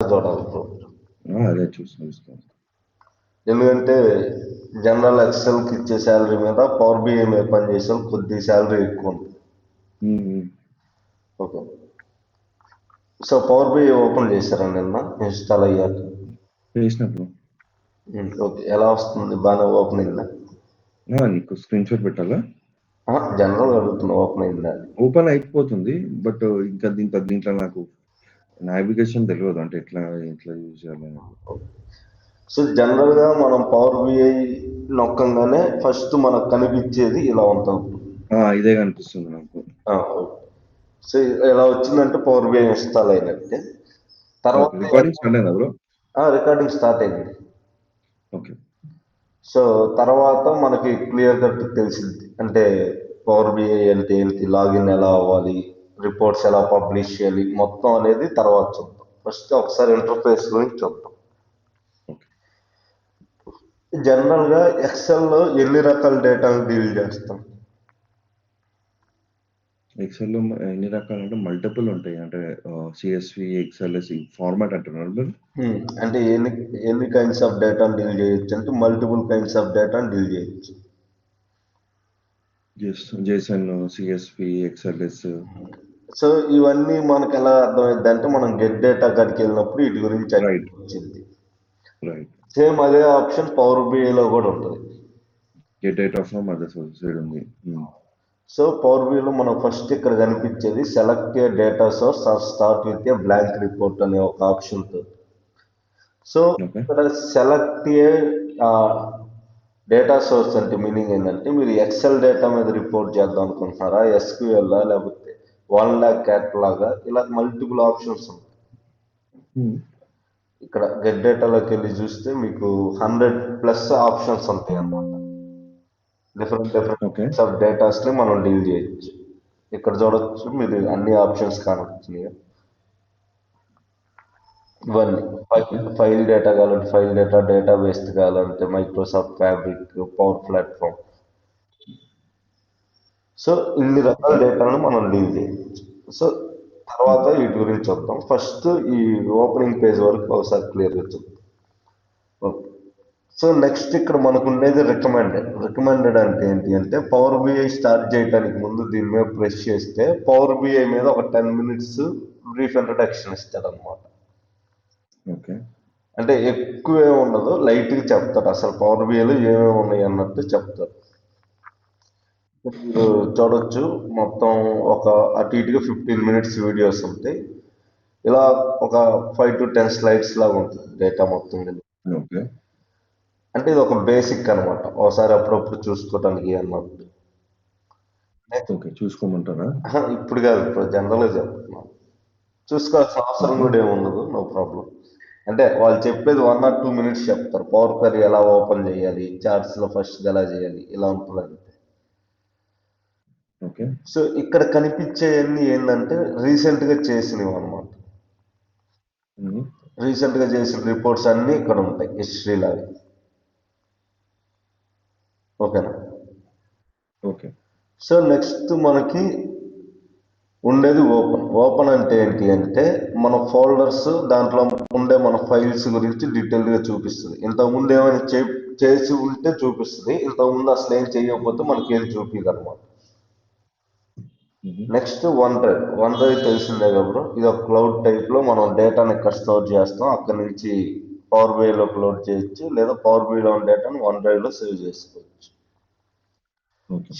చూడాలి బ్రో. అదే చూస్తాను. ఎందుకంటే జనరల్ ఎక్సెల్కి ఇచ్చే శాలరీ మీద పవర్ బిఐ మీద పనిచేసే కొద్ది శాలరీ ఎక్కువ ఉంటుంది. Okay. So power BI open చేశారా నిన్న ఇన్స్టాల్ అయ్యాక? చేసినప్పుడు ఓకే. ఎలా వస్తుంది? బాగానే ఓపెన్ అయిందా? నీకు స్క్రీన్ షాట్ పెట్టాలా? జనరల్ అడుగుతున్నా, ఓపెన్ అయిందా? ఓపెన్ అయిపోతుంది, బట్ ఇంకా దీంట్లో నాకు నావిగేషన్ తెలియదు, అంటే ఎట్లా యూజ్ చేయాలని. సో జనరల్ గా మనం పవర్ బిఐ నొక్కంగానే ఫస్ట్ మనకు కనిపించేది ఇలా ఉంటుంది. ఇదే కనిపిస్తుంది నాకు. సో ఎలా వచ్చిందంటే పవర్ బిఐ ఇన్స్టాల్ అయినట్టే. తర్వాత రికార్డింగ్ స్టార్ట్ అయిందా బ్రో? రికార్డింగ్ స్టార్ట్ అయింది. ఓకే. సో తర్వాత మనకి క్లియర్ కట్ తెలిసింది, అంటే పవర్ బిఐ అంటే ఏంటి, లాగిన్ ఎలా అవ్వాలి, రిపోర్ట్స్ ఎలా పబ్లిష్ చేయాలి మొత్తం అనేది తర్వాత చూద్దాం. ఫస్ట్ ఒకసారి ఇంటర్ఫేస్ గురించి చూద్దాం. జనరల్ గా ఎక్సెల్ లో ఎన్ని రకాల డేటాను డీల్ చేస్తాం? ఎక్సెల్ లో ఎన్ని రకాలు అంటే మల్టిపుల్ ఉంటాయి, అంటే సిఎస్వి, ఎక్స్ఎల్ఎస్ ఫార్మాట్ అంటున్నారు. అంటే ఎన్ని కైండ్స్ ఆఫ్ డేటాను డీల్ చేయొచ్చు అంటే మల్టిపుల్ కైండ్స్ ఆఫ్ డేటాను డీల్ చేయొచ్చు. Jason, CSV, XLS. సో ఇవన్నీ మనకు ఎలా అర్థమైంది అంటే మనం గెట్ డేటా కాడికి వెళ్ళినప్పుడు వీటి గురించి వచ్చింది. సేమ్ అదే ఆప్షన్ పవర్ బిఐలో కూడా ఉంటుంది. Get data from other side ఉంది. సో పవర్ బిఐలో మనం ఫస్ట్ ఇక్కడ కనిపించేది select a data source or start with a blank report అనే ఒక ఆప్షన్. సో ఇక్కడ సెలెక్ట్ ఏ డేటా సోర్స్ అంటే మీనింగ్ ఏంటంటే మీరు ఎక్సెల్ డేటా మీద రిపోర్ట్ చేద్దాం అనుకుంటున్నారా, ఎస్క్యూఎల్ లేకపోతే 1,00,000 క్యాట్ లాగా, ఇలా మల్టిపుల్ ఆప్షన్స్ ఉంటాయి. ఇక్కడ గెట్ డేటాలోకి వెళ్ళి చూస్తే మీకు 100+ ఆప్షన్స్ ఉంటాయి అన్నమాట. డిఫరెంట్ ఆఫ్ డేటాస్ ని మనం డీల్ చేయొచ్చు. ఇక్కడ చూడొచ్చు మీరు అన్ని ఆప్షన్స్ కానొచ్చు. ఇవన్నీ ఫైల్ డేటా కావాలంటే ఫైల్ డేటా, డేటాబేస్ కావాలంటే Microsoft fabric, power platform. So ఇన్ని రకాల డేటాను మనం డీల్ చేయొచ్చు. సో తర్వాత వీటి గురించి చూద్దాం. ఫస్ట్ ఈ ఓపెనింగ్ పేజ్ వరకు ఒకసారి క్లియర్గా చూద్దాం. ఓకే. సో నెక్స్ట్ ఇక్కడ మనకు ఉండేది రికమెండెడ్ అంటే ఏంటి అంటే పవర్ బిఐ స్టార్ట్ చేయడానికి ముందు దీని మీద ప్రెస్ చేస్తే పవర్ బిఐ మీద ఒక 10 minutes బ్రీఫ్ ఇంట్రడక్షన్ ఇస్తాడు అనమాట. అంటే ఎక్కువే ఉండదు, లైట్గా చెప్తాడు అసలు పవర్ బిఐలో ఏమేమి ఉన్నాయి అన్నట్టు చెప్తారు. మీరు చూడొచ్చు మొత్తం ఒక అటు ఇటుగా 15 minutes వీడియోస్ ఉంటాయి. ఇలా ఒక 5 to 10 slides లాగా ఉంటుంది డేటా మొత్తం. అంటే ఇది ఒక బేసిక్ అనమాట, ఒకసారి అప్పుడప్పుడు చూసుకోవటానికి అన్నట్టు. చూసుకోమంటారా? ఇప్పుడు కాదు, ఇప్పుడు జనరల్గా చెప్తున్నాను. చూసుకోవాల్సిన అవసరం కూడా ఏముండదు, నో ప్రాబ్లం. అంటే వాళ్ళు చెప్పేది 1 or 2 minutes చెప్తారు. పవర్ క్వెరీ ఎలా ఓపెన్ చేయాలి, చార్ట్స్ లో ఫస్ట్ ఎలా చేయాలి, ఇలా ఉంటుంది అంతే. సో ఇక్కడ కనిపించేవన్నీ ఏంటంటే రీసెంట్ గా చేసినవి అనమాట. రీసెంట్ గా చేసిన రిపోర్ట్స్ అన్ని ఇక్కడ ఉంటాయి హిస్టరీ లాగా. ఓకేనా? ఓకే. సో నెక్స్ట్ మనకి ఉండేది ఓపెన్ అంటే ఏంటి అంటే మన ఫోల్డర్స్, దాంట్లో ఉండే మన ఫైల్స్ గురించి డీటెయిల్ గా చూపిస్తుంది. ఇంతకుముందు ఏమైనా చేసి ఉంటే చూపిస్తుంది, ఇంతకుముందు అసలు ఏం చేయకపోతే మనకి ఏం చూపించదు అనమాట. నెక్స్ట్ వన్ డ్రైవ్ తెలిసిందే కదా, ఇది ఒక క్లౌడ్ టైప్ లో మనం డేటాని ఇక్కడ స్టోర్ చేస్తాం. అక్కడ నుంచి పవర్ బిఐ లో అప్లోడ్ చేయొచ్చు, లేదా పవర్ బిఐలో ఉన్న డేటాను వన్ డ్రైవ్ లో సేవ్ చేసుకోవచ్చు.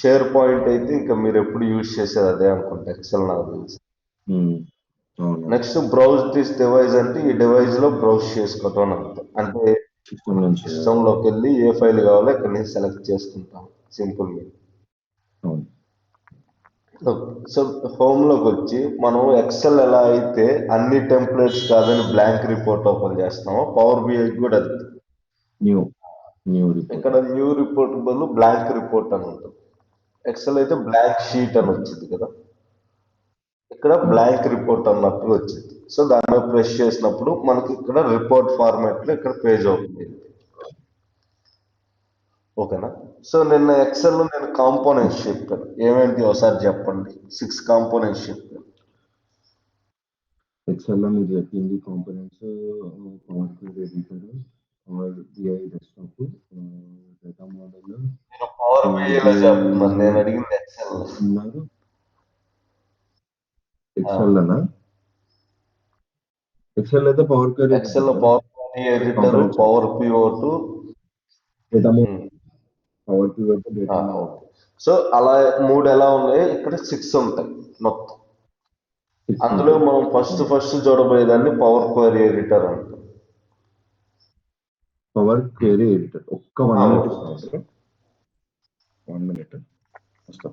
షేర్ పాయింట్ అయితే ఇంకా మీరు ఎప్పుడు యూజ్ చేసేది అదే అనుకుంటా, ఎక్సెల్ నాకు తెలుసు. నెక్స్ట్ బ్రౌజ్ దిస్ డివైస్ అంటే ఈ డివైస్ లో బ్రౌజ్ చేసుకోవటం అంటే సిస్టమ్ లోకి వెళ్ళి ఏ ఫైల్ కావాలో ఇక్కడ నుంచి సెలెక్ట్ చేసుకుంటాం సింపుల్ గా. సో హోమ్ లోకి వచ్చి మనం ఎక్సెల్ ఎలా అయితే అన్ని టెంప్లెట్స్ కాదని బ్లాంక్ రిపోర్ట్ ఓపెన్ చేస్తామో పవర్ బిఐ కూడా అది ఇక్కడ న్యూ రిపోర్ట్ బదులు బ్లాంక్ రిపోర్ట్ అని ఉంటుంది. ఎక్సెల్ అయితే బ్లాంక్ షీట్ అని వచ్చింది కదా, ఇక్కడ బ్లాంక్ రిపోర్ట్ అన్నప్పుడు వచ్చింది. సో దాని మీద ప్రెస్ చేసినప్పుడు మనకి ఇక్కడ రిపోర్ట్ ఫార్మాట్ లో ఇక్కడ పేజ్ ఓపెన్ అయింది. ఓకేనా? సో నిన్న ఎక్సెల్ లో నేను కాంపోనెంట్స్ చెప్పాను, ఏమేంటి ఒకసారి చెప్పండి. 6 కాంపోనెంట్స్ చెప్పాను. ఎక్సెల్‌లో మీరు చెప్పింది components, power query editor, power BI desktop, data model, మీరు పవర్ బిఐలో చెప్తున్నారు, క్యూజ్ నేను అడిగింది ఎక్సెల్. ఉన్నారు. ఎక్సెల్‌లోనా? ఎక్సెల్ అయితే పవర్ క్వెరీ ఎడిటర్ ఎక్సెల్ కదా! Power query editor, components power పిఓ2. Data model, power pivot, data model. Okay. So అలా 3 ఎలా ఉన్నాయి, ఇక్కడ 6 ఉంటాయి మొత్తం. 6 అందులో ఉంటాయి. మనం ఫస్ట్ చూడబోయేదాన్ని పవర్ క్వరీ ఎడిటర్ అంటాం. Power query editor. ఒక్క 1 మినిట్ ఓకే. ఇస్తావా బ్రో? 1 మినిట్ వస్తా.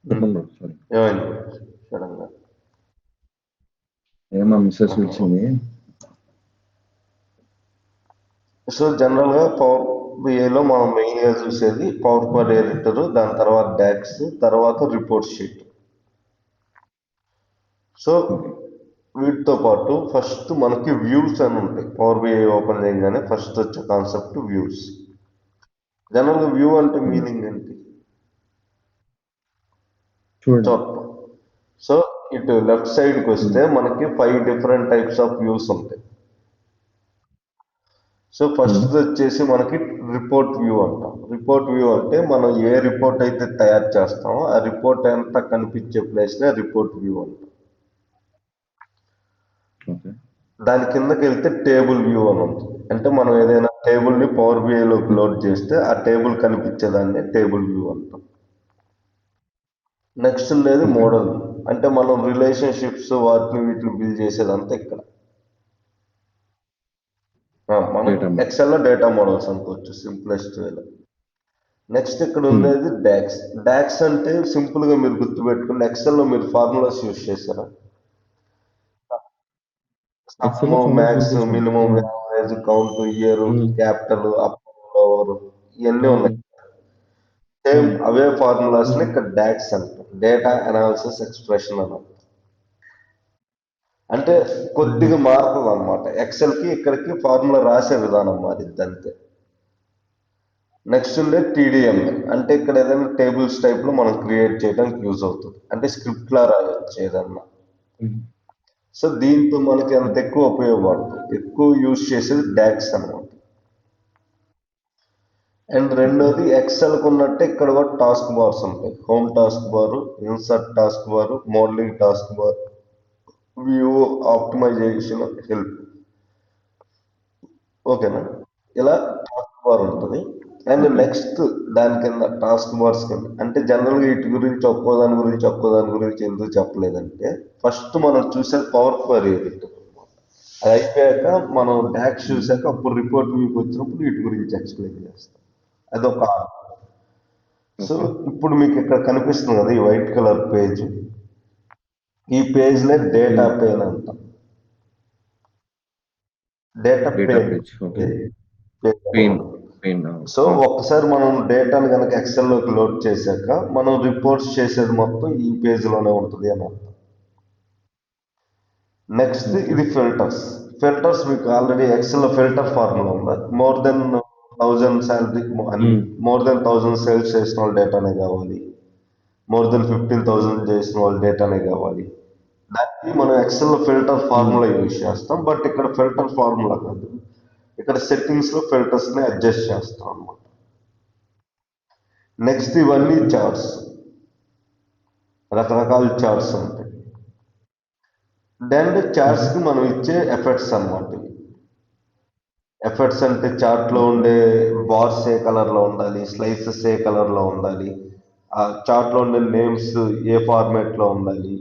చెప్పండి బ్రో, సారీ. ఏమైంది సడన్ గా? ఏమో మిస్సెస్ వచ్చింది. సో జనరల్ గా పవర్ బిఐలో మనం మెయిన్ గా చూసేది పవర్ పాయింట్ ఎడిటర్, దాని తర్వాత డాక్స్, తర్వాత రిపోర్ట్ షీట్. So okay. వీటితో పాటు ఫస్ట్ మనకి వ్యూస్ అని ఉంటాయి. పవర్ బిఐ ఓపెన్ చేయగానే ఫస్ట్ వచ్చే కాన్సెప్ట్ వ్యూస్. జనరల్ గా వ్యూ అంటే మీనింగ్ ఏంటి? చూడండి. చూడటం. సో ఇటు లెఫ్ట్ సైడ్ కి వస్తే మనకి 5 డిఫరెంట్ టైప్స్ ఆఫ్ వ్యూస్ ఉంటాయి. సో ఫస్ట్ వచ్చేసి మనకి రిపోర్ట్ వ్యూ అంటాం. రిపోర్ట్ వ్యూ అంటే మనం ఏ రిపోర్ట్ అయితే తయారు చేస్తామో ఆ రిపోర్ట్ అంతా కనిపించే ప్లేస్ నే రిపోర్ట్ వ్యూ అంటాం. ఓకే. దాని కిందకి వెళ్తే టేబుల్ వ్యూ అని ఉంటుంది. అంటే మనం ఏదైనా టేబుల్ ని పవర్ బిఐలోకి లోడ్ చేస్తే ఆ టేబుల్ కనిపించేదాన్ని టేబుల్ వ్యూ అంటాం. నెక్స్ట్ ఉండేది మోడల్. అంటే మనం రిలేషన్షిప్స్ వాటిని వీటిని బిల్డ్ చేసేదంతా ఇక్కడ. మనం Data model. ఎక్సెల్ లో డేటా మోడల్స్ అనుకోవచ్చు సింప్లెస్ట్ వేలో. నెక్స్ట్ ఇక్కడ ఉండేది డాక్స్. డాక్స్ అంటే సింపుల్ గా మీరు గుర్తుపెట్టుకుని ఎక్సెల్ లో మీరు ఫార్ములాస్ యూజ్ చేస్తారా? Excel లో formulas మ్యాక్స్, use చేస్తాం. Minimum, average, count, year, capital, up, lower ఇవన్నీ ఉన్నాయి. సేమ్ అవే ఫార్ములాస్ ని ఇక్కడ డాక్స్ అంటాం. డేటా అనాలిసిస్ ఎక్స్ప్రెషన్ అన్నాం. అంటే కొద్దిగా మారుతుంది అనమాట. ఎక్సెల్ కి ఇక్కడికి ఫార్ములా రాసే విధానం మారిద్ది అంతే. నెక్స్ట్ ఉండే టీడీఎం. అంటే ఇక్కడ ఏదైనా టేబుల్స్ టైప్ లో మనం క్రియేట్ చేయడానికి యూజ్ అవుతుంది. అంటే స్క్రిప్ట్ లా రాయొచ్చు ఏదన్నా. సో దీంతో మనకి అంత ఎక్కువ ఉపయోగపడుతుంది. ఎక్కువ యూజ్ చేసేది డాక్స్ అన్నమాట. అండ్ రెండోది ఎక్సెల్ కు ఉన్నట్టే ఇక్కడ కూడా టాస్క్ బార్స్ ఉంటాయి. Home task bar, insert task bar, modeling task bar, view, optimization, help. ఓకేనా? ఇలా టాస్క్ బార్ ఉంటుంది. అండ్ నెక్స్ట్ దాని కింద టాస్క్ బార్స్ కింద అంటే జనరల్ గా ఇటు గురించి ఒక్కో దాని గురించి ఎందుకు చెప్పలేదంటే ఫస్ట్ మనం చూసే పవర్ క్వరీ ఎడిటర్. అది అయిపోయాక మనం డాక్స్ చూసాక అప్పుడు రిపోర్ట్ వ్యూకి వచ్చినప్పుడు వీటి గురించి ఎక్స్ప్లెయిన్ చేస్తాం. అదొక. సో ఇప్పుడు మీకు ఇక్కడ కనిపిస్తుంది కదా ఈ వైట్ కలర్ పేజ్. ఈ పేజ్ నే డేటా పేన్ అంటాం. Data Data pane. page. Okay. Pane. So ఒక్కసారి మనం డేటాను కనుక ఎక్సెల్ లోకి లోడ్ చేశాక మనం రిపోర్ట్స్ చేసేది మొత్తం ఈ పేజ్ లోనే ఉంటుంది అని అర్థం. నెక్స్ట్ ఇది ఫిల్టర్స్. ఫిల్టర్స్ మీకు ఆల్రెడీ ఎక్సెల్ లో ఫిల్టర్ ఫార్ములా ఉందా? More than 1000 salary more than 1000 sales చేసిన వాళ్ళ డేటానే కావాలి, మోర్ దెన్ 15,000 చేసిన వాళ్ళ డేటానే కావాలి. దానికి మనం ఎక్సెల్ లో ఫిల్టర్ ఫార్ములా యూజ్ చేస్తాం. బట్ ఇక్కడ ఫిల్టర్ ఫార్ములా కాదు, ఇక్కడ సెట్టింగ్స్ లో ఫిల్టర్స్ ని అడ్జస్ట్ చేస్తాం అన్నమాట. నెక్స్ట్ ఇవన్నీ చార్ట్స్, రకరకాల చార్ట్స్ ఉంటాయి. దెన్ చార్ట్స్ కి మనం ఇచ్చే ఎఫెక్ట్స్ అన్నమాట. ఎఫెక్ట్స్ అంటే చార్ట్ లో ఉండే బార్స్ ఏ కలర్ లో ఉండాలి, స్లైసెస్ ఏ కలర్ లో ఉండాలి, ఆ చార్ట్ లో ఉండే నేమ్స్ ఏ ఫార్మాట్ లో ఉండాలి,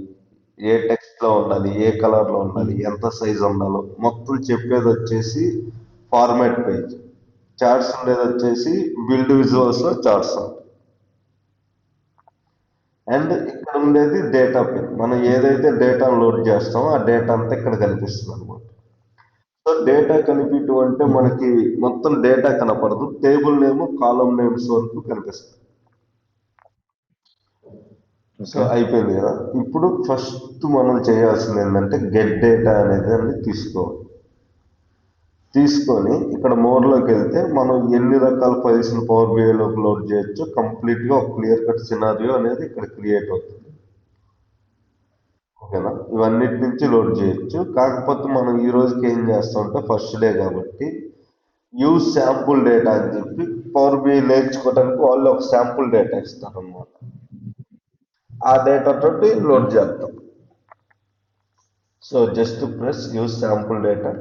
ఏ టెక్స్ట్ లో ఉండాలి, ఏ కలర్ లో ఉండాలి, ఎంత సైజ్ ఉండాలో మొత్తం చెప్పేది వచ్చేసి ఫార్మాట్ పేజ్. చార్ట్స్ ఉండేది వచ్చేసి బిల్డ్ విజువల్స్ లో చార్ట్స్. అండ్ ఇక్కడ ఉండేది డేటా పిన్. మనం ఏదైతే డేటా లోడ్ చేస్తామో ఆ డేటా అంతా ఇక్కడ కనిపిస్తుంది అనమాట. సో డేటా కనిపించడం అంటే మనకి మొత్తం డేటా కనపడదు, టేబుల్ నేమ్, కాలం నేమ్స్ వరకు కనిపిస్తుంది. సో అయిపోయింది కదా. ఇప్పుడు ఫస్ట్ మనం చేయాల్సింది ఏంటంటే గెట్ డేటా అనేది తీసుకోవాలి. తీసుకొని ఇక్కడ మోర్లోకి వెళ్తే మనం ఎన్ని రకాల ఫైల్స్ పవర్ బిఐలోకి లోడ్ చేయొచ్చు, కంప్లీట్ గా ఒక క్లియర్ కట్ సినారియో అనేది ఇక్కడ క్రియేట్ అవుతుంది. ఓకేనా? ఇవన్నిటి నుంచి లోడ్ చేయొచ్చు. కాకపోతే మనం ఈ రోజుకి ఏం చేస్తామంటే ఫస్ట్ డే కాబట్టి యూజ్ శాంపుల్ డేటా అని చెప్పి పవర్ బిఐ నేర్చుకోవడానికి వాళ్ళు ఒక శాంపుల్ డేటా ఇస్తారు అన్నమాట. ఆ డేటా తోటి లోడ్ చేద్దాం. So just press use sample data.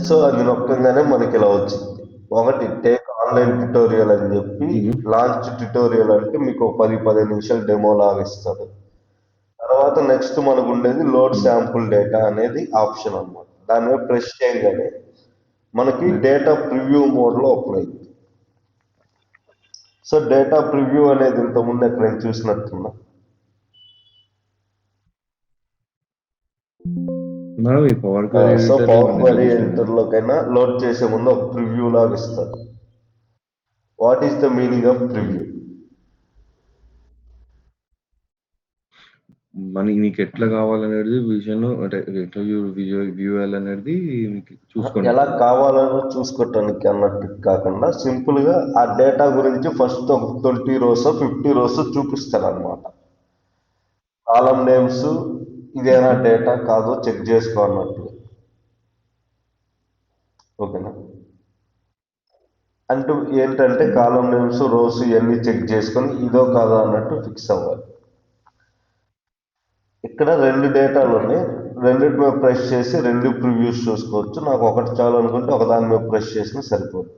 So అది నొక్కగానే మనకి ఇలా వచ్చింది. ఒకటి టేక్ ఆన్లైన్ ట్యుటోరియల్ అని చెప్పి లాంచ్ ట్యుటోరియల్ అంటే మీకు 10-15 నిమిషాలు డెమో లాగా ఇస్తారు. తర్వాత నెక్స్ట్ మనకు ఉండేది లోడ్ శాంపుల్ డేటా అనేది ఆప్షన్ అన్నమాట. దాని మీద ప్రెస్ చేయగానే మనకి డేటా ప్రివ్యూ మోడ్లో ఓపెన్ అయింది. సో డేటా ప్రివ్యూ అనేది ఇంతకుముందు ఎక్కడైనా చూసినట్టున్నా. సో పవర్ క్వరీ ఎడిటర్లోకైనా లోడ్ చేసే ముందు ఒక ప్రివ్యూ లాగా ఇస్తారు. What is the meaning of preview? మనకి నీకు ఎట్లా కావాలనేది విజన్ అంటే ఎట్లా వ్యూ అనేది మీకు చూసుకోండి. ఎలా కావాలని చూసుకోవటానికి అన్నట్టు కాకుండా సింపుల్ గా ఆ డేటా గురించి ఫస్ట్ ఒక 20 rows 50 rows చూపిస్తాడు అనమాట. కాలం నేమ్స్ ఇదేనా డేటా కాదో చెక్ చేసుకో అన్నట్టు. ఓకేనా? అంటూ ఏంటంటే కాలం నేమ్స్ రోస్ ఇవన్నీ చెక్ చేసుకొని ఇదో కాదో అన్నట్టు ఫిక్స్ అవ్వాలి. ఇక్కడ 2 డేటాలు ఉన్నాయి, రెండింటి మీద ప్రెస్ చేసి 2 ప్రివ్యూస్ చూసుకోవచ్చు. నాకు ఒకటి చాలు అనుకుంటే ఒకదాని మీద ప్రెస్ చేసినా సరిపోతుంది.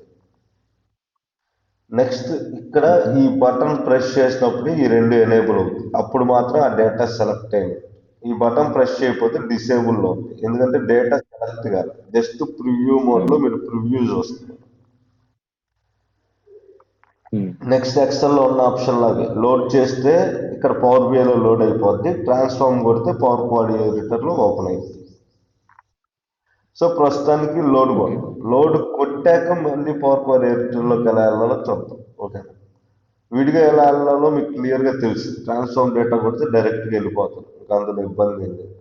నెక్స్ట్ ఇక్కడ ఈ బటన్ ప్రెస్ చేసినప్పుడు ఈ 2 ఎనేబుల్ అవుతుంది. అప్పుడు మాత్రం ఆ డేటా సెలెక్ట్ అయింది. ఈ బటన్ ప్రెస్ చేయకపోతే డిసేబుల్ లో ఉంది, ఎందుకంటే డేటా సెలెక్ట్ కాదు, జస్ట్ ప్రివ్యూ మోడ్ లో మీరు ప్రివ్యూ చూస్తున్నారు. నెక్స్ట్ ఎక్సెల్ లో ఉన్న ఆప్షన్ లాగే లోడ్ చేస్తే ఇక్కడ పవర్ బిఐలో లోడ్ అయిపోద్ది, ట్రాన్స్ఫార్మ్ కొడితే పవర్ క్వారీ ఎడిటర్ లో ఓపెన్ అవుతుంది. సో ప్రస్తుతానికి లోడ్ కొట్టాక మళ్ళీ పవర్ క్వారీ ఎడిటర్ లోకి ఎలా వెళ్ళాలో చూద్దాం. ఓకే, విడిగా ఎలా వెళ్ళాలో మీకు క్లియర్ గా తెలుసు. ట్రాన్స్ఫార్మ్ డేటా కొడితే డైరెక్ట్ గా వెళ్ళిపోతుంది, ఇంకా అందులో ఇబ్బంది ఏం లేదు.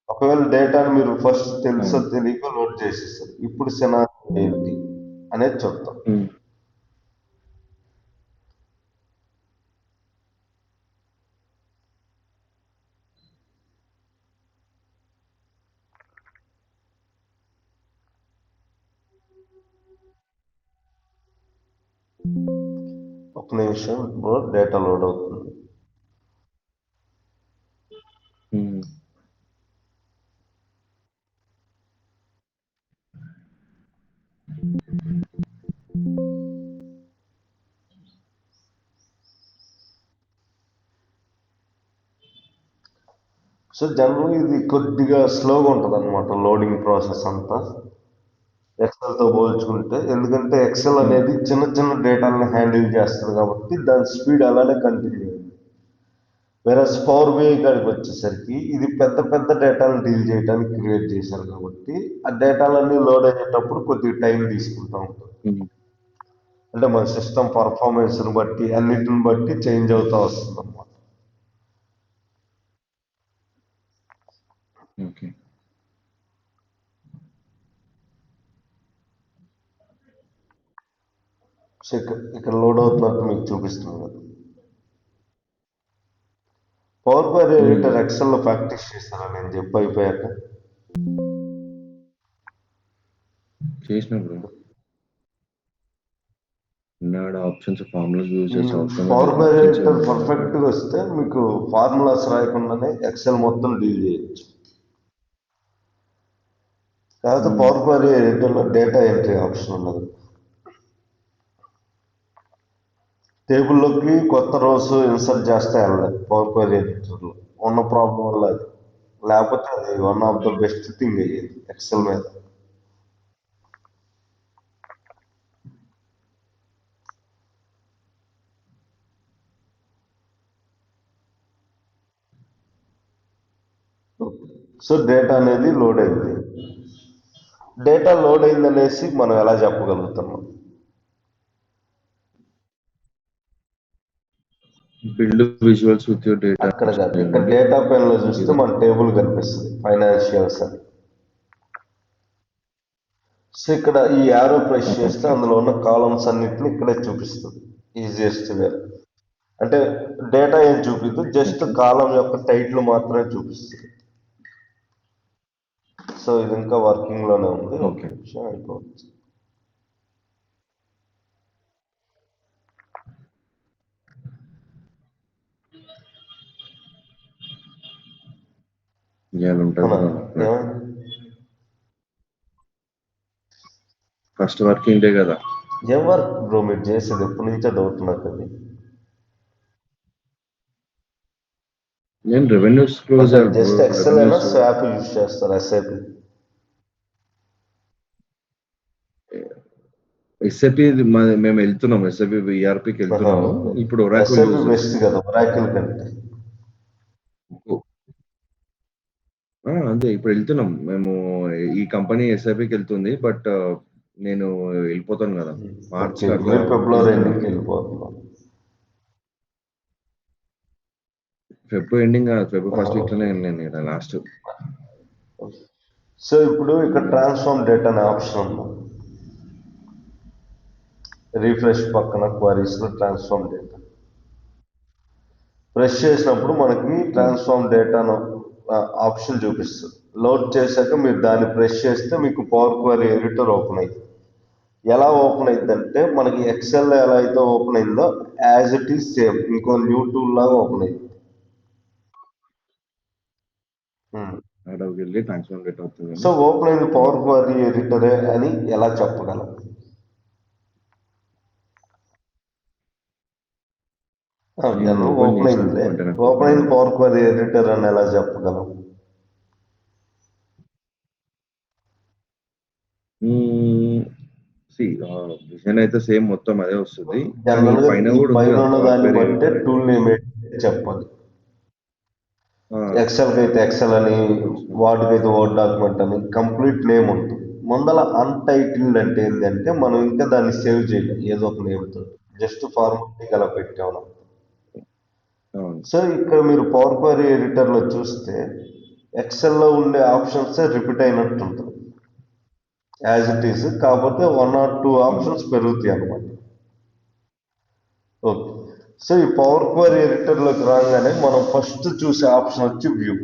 ఒకవేళ డేటాను మీరు ఫస్ట్ తెలుసో తెలియక లోడ్ చేసేస్తారు. ఇప్పుడు సినారియో ఏంటి అనేది చూద్దాం. ఒక నిమిషం, ఇప్పుడు డేటా లోడ్ అవుతుంది. సో జనరల్ ఇది కొద్దిగా స్లోగా ఉంటుంది అనమాట లోడింగ్ ప్రాసెస్ అంతా ఎక్సెల్తో పోల్చుకుంటే. ఎందుకంటే ఎక్సెల్ అనేది చిన్న చిన్న డేటాలను హ్యాండిల్ చేస్తుంది కాబట్టి దాని స్పీడ్ అలానే కంటిన్యూ అయింది. వేరే పవర్ బిఐ కాడికి వచ్చేసరికి ఇది పెద్ద పెద్ద డేటాలను డీల్ చేయడానికి క్రియేట్ చేశారు కాబట్టి ఆ డేటాలన్నీ లోడ్ అయ్యేటప్పుడు కొద్దిగా టైం తీసుకుంటూ ఉంటుంది. అంటే మన సిస్టమ్ పర్ఫార్మెన్స్ని బట్టి అన్నిటిని బట్టి చేంజ్ అవుతూ వస్తుంది అన్నమాట. సో ఇక్కడ లోడ్ అవుతున్నట్టు మీకు చూపిస్తుంది కదా. పవర్ క్వరీ ఎడిటర్ ఎక్సెల్లో ప్రాక్టీస్ చేస్తారా నేను చెప్పి అయిపోయాక? చేసినప్పుడు ఆప్షన్స్ ఫార్ములాస్ యూజ్ చేసి పవర్ క్వరీ ఎడిటర్ పర్ఫెక్ట్ గా వస్తే మీకు ఫార్ములాస్ రాయకుండానే ఎక్సెల్ మొత్తం డీల్ చేయొచ్చు. కాకపోతే పవర్ క్వరీ ఎడిటర్లో డేటా ఎంట్రీ ఆప్షన్ ఉన్నది. టేబుల్లోకి కొత్త రోస్ ఇన్సర్ట్ చేస్తే వెళ్ళలేదు పవర్ క్వరీ ఎడిటర్లో ఉన్న ప్రాబ్లం వల్ల. అది లేకపోతే అది one of the best thing అయ్యేది ఎక్సెల్ మీద. సో డేటా అనేది లోడ్ అయింది. డేటా లోడ్ అయింది అనేసి మనం ఎలా చెప్పగలుగుతున్నాం? Build visuals with your data. అక్కడ కాదు, ఇక్కడ డేటా పెన్ లో చూస్తే మన టేబుల్ కనిపిస్తుంది, ఫైనాన్షియల్స్ అని. సో ఇక్కడ ఈ యారో ప్రెస్ చేస్తే అందులో ఉన్న కాలమ్స్ అన్నిటిని ఇక్కడే చూపిస్తుంది ఈజియెస్ట్ వే. అంటే డేటా ఏం చూపిద్దు, జస్ట్ కాలం యొక్క టైటిల్ మాత్రమే చూపిస్తుంది. సో ఇది ఇంకా వర్కింగ్ లోనే ఉంది, ఒక నిమిషం అయిపోవచ్చు. ఫస్ట్ వర్కింగ్ డే కదా. ఏం వర్క్ బ్రో మీరు చేసేది? ఎప్పటి నుంచో డౌట్ నాకు అది. నేను రెవెన్యూస్ జస్ట్ ఎక్సెల్ అయినా స్వాప్ యూజ్ చేస్తారు, ఎస్ఐపి. ఎస్ఏపి మేము వెళ్తున్నాము, ఎస్ఏపి ఈఆర్పికి వెళ్తున్నాము. ఇప్పుడు ఒరాకిల్ ఎస్ఐపి యూజ్ బెస్ట్ చేస్తున్నాం. కదా ఒరాకిల్ కంటే. అంతే ఇప్పుడు వెళ్తున్నాం మేము. ఈ కంపెనీ ఎస్ఐపికి వెళ్తుంది, బట్ నేను వెళ్ళిపోతాను కదా మార్చ్ ఓకే, అట్లా మీరు ఫిబ్రవరి వెళ్తున్నాను. ఎండింగ్కి వెళ్ళిపోతున్నారు. Feb ending Feb first week లోనే వెళ్ళాను ఇక్కడ లాస్ట్. సో ఇప్పుడు ఇక్కడ ట్రాన్స్ఫార్మ్ డేటా అనే ఆప్షన్ ఉంది. రీఫ్రెష్ పక్కన క్వరీస్ లో ట్రాన్స్ఫార్మ్ డేటా ప్రెస్ చేసినప్పుడు మనకి ట్రాన్స్ఫార్మ్ డేటాను ఆప్షన్ చూపిస్తుంది. లోడ్ చేశాక మీరు దాన్ని ప్రెస్ చేస్తే మీకు పవర్ క్వరీ ఎడిటర్ ఓపెన్ అయింది. ఎలా ఓపెన్ అయిందంటే మనకి ఎక్సెల్ ఎలా అయితే ఓపెన్ అయిందో యాజ్ ఇట్ ఈస్ సేమ్ ఇంకో న్యూ టూల్ లాగా ఓపెన్ అయింది. అక్కడికి వెళ్ళి ట్రాన్స్ఫార్మ్ డేటా అవుతుంది. సో ఓపెన్ అయింది పవర్ క్వరీ ఎడిటరే అని ఎలా చెప్పగలం? ఓపెన్ అయింది పవర్ క్వరీ ఎడిటర్ అని ఎలా చెప్పగలం? విజన్ అయితే సేమ్ మొత్తం అదే వస్తుంది. జనరల్ గా పైన ఈ కూడా పైన ఉన్న ఉంది దాన్ని బట్టే టూల్ నేమ్ చెప్పాలి. ఎక్సెల్ కి అయితే ఎక్సెల్ అని, వాటికైతే వర్డ్ డాక్యుమెంట్ అని కంప్లీట్ నేమ్ ఉంటుంది. ముందల అన్టైటిల్డ్ అంటే ఏంటంటే మనం ఇంకా దాన్ని సేవ్ చేయలేం ఏదో ఒక నేమ్ తో, జస్ట్ ఫార్మాలిటీకి అలా పెట్టాము. సో ఇక్కడ మీరు పవర్ క్వరీ ఎడిటర్ లో చూస్తే ఎక్సెల్ లో ఉండే ఆప్షన్స్ రిపీట్ అయినట్టు ఉంటుంది యాజ్ ఇట్ ఈస్, కాకపోతే 1 or 2 ఆప్షన్స్ పెరుగుతాయి అన్నమాట. ఓకే, సో ఈ పవర్ క్వరీ ఎడిటర్ లోకి రాగానే మనం ఫస్ట్ చూసే ఆప్షన్ వచ్చి వ్యూ.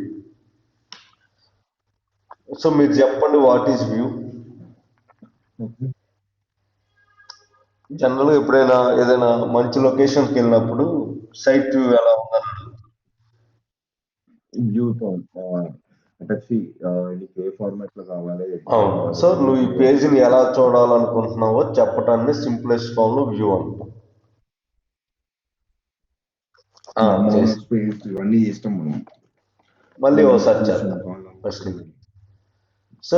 సో మీరు చెప్పండి, వాట్ ఈస్ వ్యూ? జనరల్ గా ఎప్పుడైనా ఏదైనా మంచి లొకేషన్కి వెళ్ళినప్పుడు సైట్ వ్యూ ఎలా ఉందని ఏ ఫార్మాట్ లో కావాలి. సో నువ్వు ఈ పేజీని ఎలా చూడాలనుకుంటున్నావో చెప్పటాన్ని సింప్లెస్ట్ ఫామ్ లో వ్యూ అంటాం. ఇవన్నీ ఇష్టం మనం. మళ్ళీ ఒకసారి చేద్దాం. సో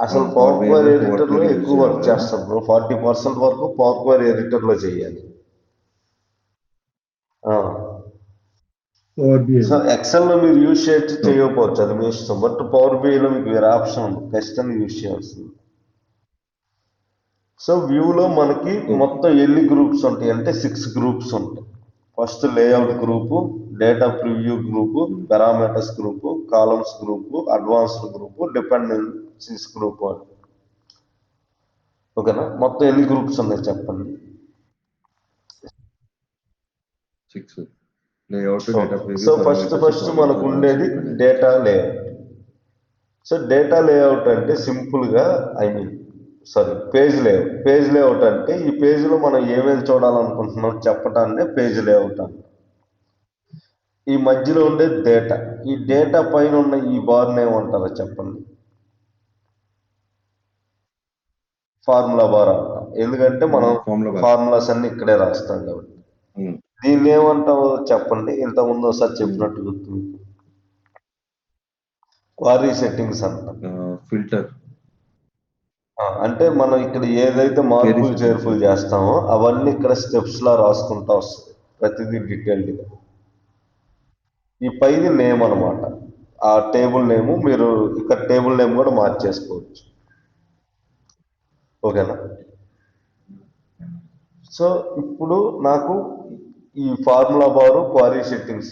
అసలు పవర్ క్వరీ ఎడిటర్ లో ఎక్కువ వర్క్ చేస్తాం బ్రో. 40% వరకు పవర్ క్వరీ ఎడిటర్ లో చేయాలి. సో ఎక్సెల్ లో మీరు యూజ్ చేయొచ్చు, చేయకపోవచ్చు, అది మీ ఇష్టం. బట్ పవర్ బిఐ లో మీకు వేరే ఆప్షన్ ఉంది, ఖచ్చితంగా యూజ్ చేయాల్సింది. సో వ్యూలో మనకి మొత్తం ఎన్ని గ్రూప్స్ ఉంటాయి అంటే 6 గ్రూప్స్ ఉంటాయి. First layout group, data preview group, parameters group, columns group, advanced group, dependencies group అని. ఓకేనా? మొత్తం ఎన్ని గ్రూప్స్ ఉన్నాయి చెప్పండి. 6. సో ఫస్ట్ మనకు ఉండేది data layout. So data layout అంటే సింపుల్ గా పేజ్ లేఅవుట్. పేజ్ లేఅవుట్ అంటే ఈ పేజీలో మనం ఏమేమి చూడాలనుకుంటున్నాం చెప్పటాన్ని పేజ్ లేఅవుట్ అంటే. ఈ మధ్యలో ఉండే డేటా, ఈ డేటా పైన ఉన్న ఈ బార్ని ఏమంటారో చెప్పండి. ఫార్ములా బార్ అంటాం, ఎందుకంటే మనం ఫార్ములాస్ అన్ని ఇక్కడే రాస్తాం కాబట్టి. దీన్ని ఏమంటావో చెప్పండి. ఇంతకుముందు ఒకసారి చెప్పినట్టు గుర్తు. క్వారీ సెట్టింగ్స్ అంటాం. ఫిల్టర్ అంటే మనం ఇక్కడ ఏదైతే మార్పులు చేర్పులు చేస్తామో అవన్నీ ఇక్కడ స్టెప్స్ లా రాసుకుంటా వస్తుంది, ప్రతిదీ డీటెయిల్డ్గా. ఈ పైది నేమ్ అనమాట, ఆ టేబుల్ నేము. మీరు ఇక్కడ టేబుల్ నేమ్ కూడా మార్చేసుకోవచ్చు. ఓకేనా? సో ఇప్పుడు నాకు ఈ ఫార్ములా బారు, క్వారీ సెట్టింగ్స్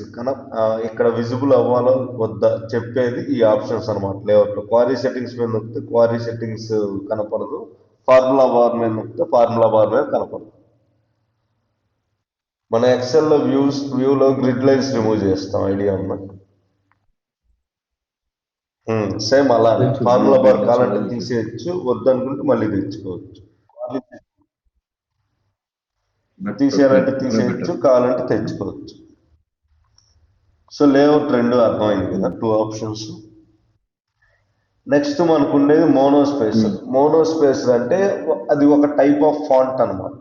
ఇక్కడ విజిబుల్ అవ్వాలో వద్దా చెప్పేది ఈ ఆప్షన్స్ అనమాట. లేఅవుట్లో క్వారీ సెట్టింగ్స్ మీద నొక్కితే క్వారీ సెట్టింగ్స్ కనపడదు, ఫార్ములా బార్ మీద నొక్కితే ఫార్ములా బార్ మీద కనపడదు. మన ఎక్సెల్ లో వ్యూలో గ్రిడ్ లైన్స్ రిమూవ్ చేస్తాం, ఐడియా ఉందా? సేమ్ అలా ఫార్ములా బార్ కావాలంటే తీసేయచ్చు, వద్దనుకుంటే మళ్ళీ తెచ్చుకోవచ్చు. తీసేయాలంటే తీసేయచ్చు, కావాలంటే తెచ్చుకోవచ్చు. సో లేఅవుట్ రెండు అర్థమైంది కదా, 2 ఆప్షన్స్. నెక్స్ట్ మనకు ఉండేది మోనోస్పేసర్. మోనోస్పేసర్ అంటే అది ఒక టైప్ ఆఫ్ ఫాంట్ అనమాట.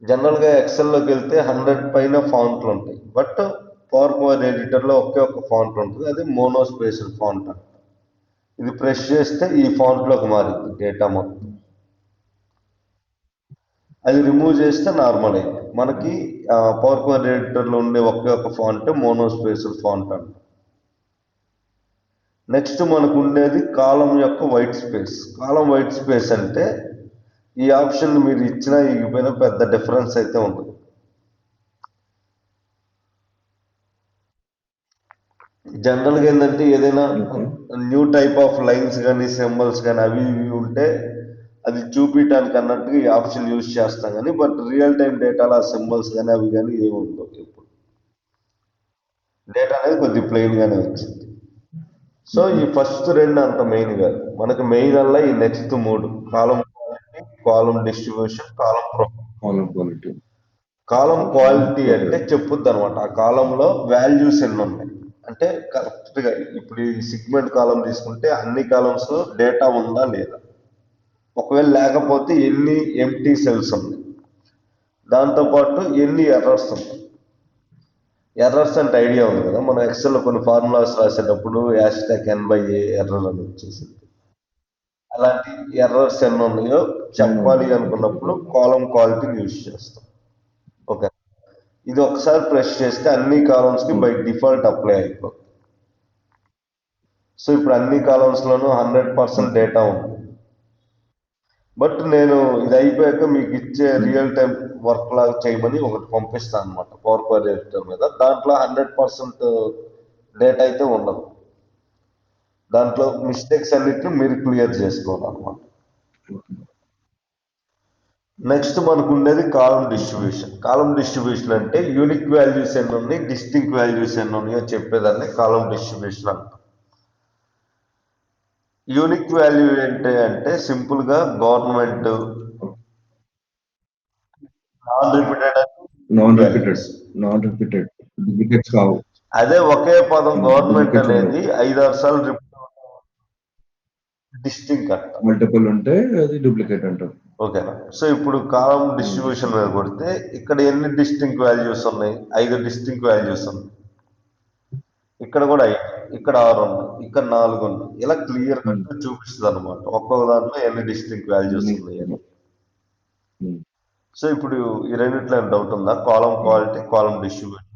జనరల్ గా ఎక్సెల్ లోకి వెళ్తే 100 పైన ఫాంట్లు ఉంటాయి, బట్ పవర్ పాయింట్ ఎడిటర్లో ఒకే ఒక ఫాంట్ ఉంటుంది, అది మోనోస్పేషల్ ఫాంట్ అంట. ఇది ప్రెస్ చేస్తే ఈ ఫాంట్లోకి మారింది డేటా మొత్తం. అది రిమూవ్ చేస్తే నార్మల్ అయింది. మనకి పవర్ పాయింట్ ఎడిటర్లో ఉండే ఒకే ఒక ఫాంట్ మోనోస్పేషల్ ఫాంట్ అంట. నెక్స్ట్ మనకు ఉండేది కాలం యొక్క వైట్ స్పేస్. కాలం వైట్ స్పేస్ అంటే ఈ ఆప్షన్ మీరు ఇచ్చినా ఇకపోయినా పెద్ద డిఫరెన్స్ అయితే ఉండదు. జనరల్గా ఏంటంటే ఏదైనా న్యూ టైప్ ఆఫ్ లైన్స్ కానీ సింబల్స్ కానీ అవి ఇవి ఉంటే అది చూపించడానికి అన్నట్టుగా ఈ ఆప్షన్ యూజ్ చేస్తాం కానీ, బట్ రియల్ టైం డేటాలో ఆ సింబల్స్ కానీ అవి కానీ ఏమి ఉండవు. ఇప్పుడు డేటా అనేది కొద్దిగా ప్లెయిన్ గానే వచ్చింది. సో ఈ ఫస్ట్ రెండు అంత మెయిన్ కాదు, మనకు మెయిన్ అలా ఈ నెక్స్ట్ మూడు: కాలం క్వాలిటీ, కాలం డిస్ట్రిబ్యూషన్, కాలం క్వాలిటీ. కాలం క్వాలిటీ అంటే చెప్పుద్ది అనమాట ఆ కాలంలో వాల్యూస్ ఎన్ని ఉన్నాయి అంటే కరెక్ట్ గా. ఇప్పుడు ఈ సిగ్మెంట్ కాలం తీసుకుంటే అన్ని కాలమ్స్ లో డేటా ఉందా లేదా, ఒకవేళ లేకపోతే ఎన్ని ఎంటీ సెల్స్ ఉన్నాయి, దాంతోపాటు ఎన్ని ఎర్రర్స్ ఉన్నాయి. ఎర్రర్స్ అంటే ఐడియా ఉంది కదా, మనం ఎక్సెల్ లో కొన్ని ఫార్ములాస్ రాసేటప్పుడు #n/a ఎర్రర్ అని వచ్చేసింది. అలాంటి ఎర్రర్స్ ఎన్ని ఉన్నాయో చెప్పాలి అనుకున్నప్పుడు కాలం క్వాలిటీ యూజ్ చేస్తాం. ఓకే, ఇది ఒకసారి ప్రెస్ చేస్తే అన్ని కాలమ్స్ కి బై డిఫాల్ట్ అప్లై అయిపోతుంది. సో ఇప్పుడు అన్ని కాలమ్స్ లోనూ 100% డేటా ఉంది. బట్ నేను ఇది అయిపోయాక మీకు ఇచ్చే రియల్ టైం వర్క్ లాగా చేయమని ఒకటి పంపిస్తాను అనమాట పవర్ పాయింట్ ఎడిటర్ మీద. దాంట్లో 100% డేటా అయితే ఉండదు. దాంట్లో మిస్టేక్స్ అన్నిటిని మీరు క్లియర్ చేసుకోవాలన్నమాట. నెక్స్ట్ మనకు ఉండేది కాలం డిస్ట్రిబ్యూషన్. కాలం డిస్ట్రిబ్యూషన్ అంటే యూనిక్ వాల్యూస్ ఎన్ని ఉన్నాయి, డిస్టింక్ట్ వాల్యూస్ ఎన్ని ఉన్నాయో చెప్పేదాన్ని కాలం డిస్ట్రిబ్యూషన్ అంటాం. యూనిక్ వాల్యూ ఏంటి అంటే సింపుల్ గా గవర్నమెంట్, నాన్ రిపీటెడ్ డూప్లికేట్స్ కావు. అదే ఒకే పదం గవర్నమెంట్ అనేది 5-6 సార్లు రిపీట్ డిస్టింక్ట్ అంట. మల్టిపుల్ ఉంటే అది డూప్లికేట్ అంటారు. ఓకేనా. సో ఇప్పుడు కాలం డిస్ట్రిబ్యూషన్ మీద కొడితే ఇక్కడ ఎన్ని డిస్టింక్ట్ వాల్యూస్ ఉన్నాయి, 5 డిస్టింక్ట్ వాల్యూస్ ఉన్నాయి. ఇక్కడ కూడా 5, ఇక్కడ 6 ఉన్నాయి, ఇక్కడ 4 ఉన్నాయి. ఇలా క్లియర్ కట్ చూపిస్తుంది అనమాట ఒక్కొక్క దాంట్లో ఎన్ని డిస్టింక్ట్ వాల్యూస్ ఉన్నాయి. సో ఇప్పుడు ఈ రెండిట్లో డౌట్ ఉందా? కాలం క్వాలిటీ, కాలం డిస్ట్రిబ్యూషన్.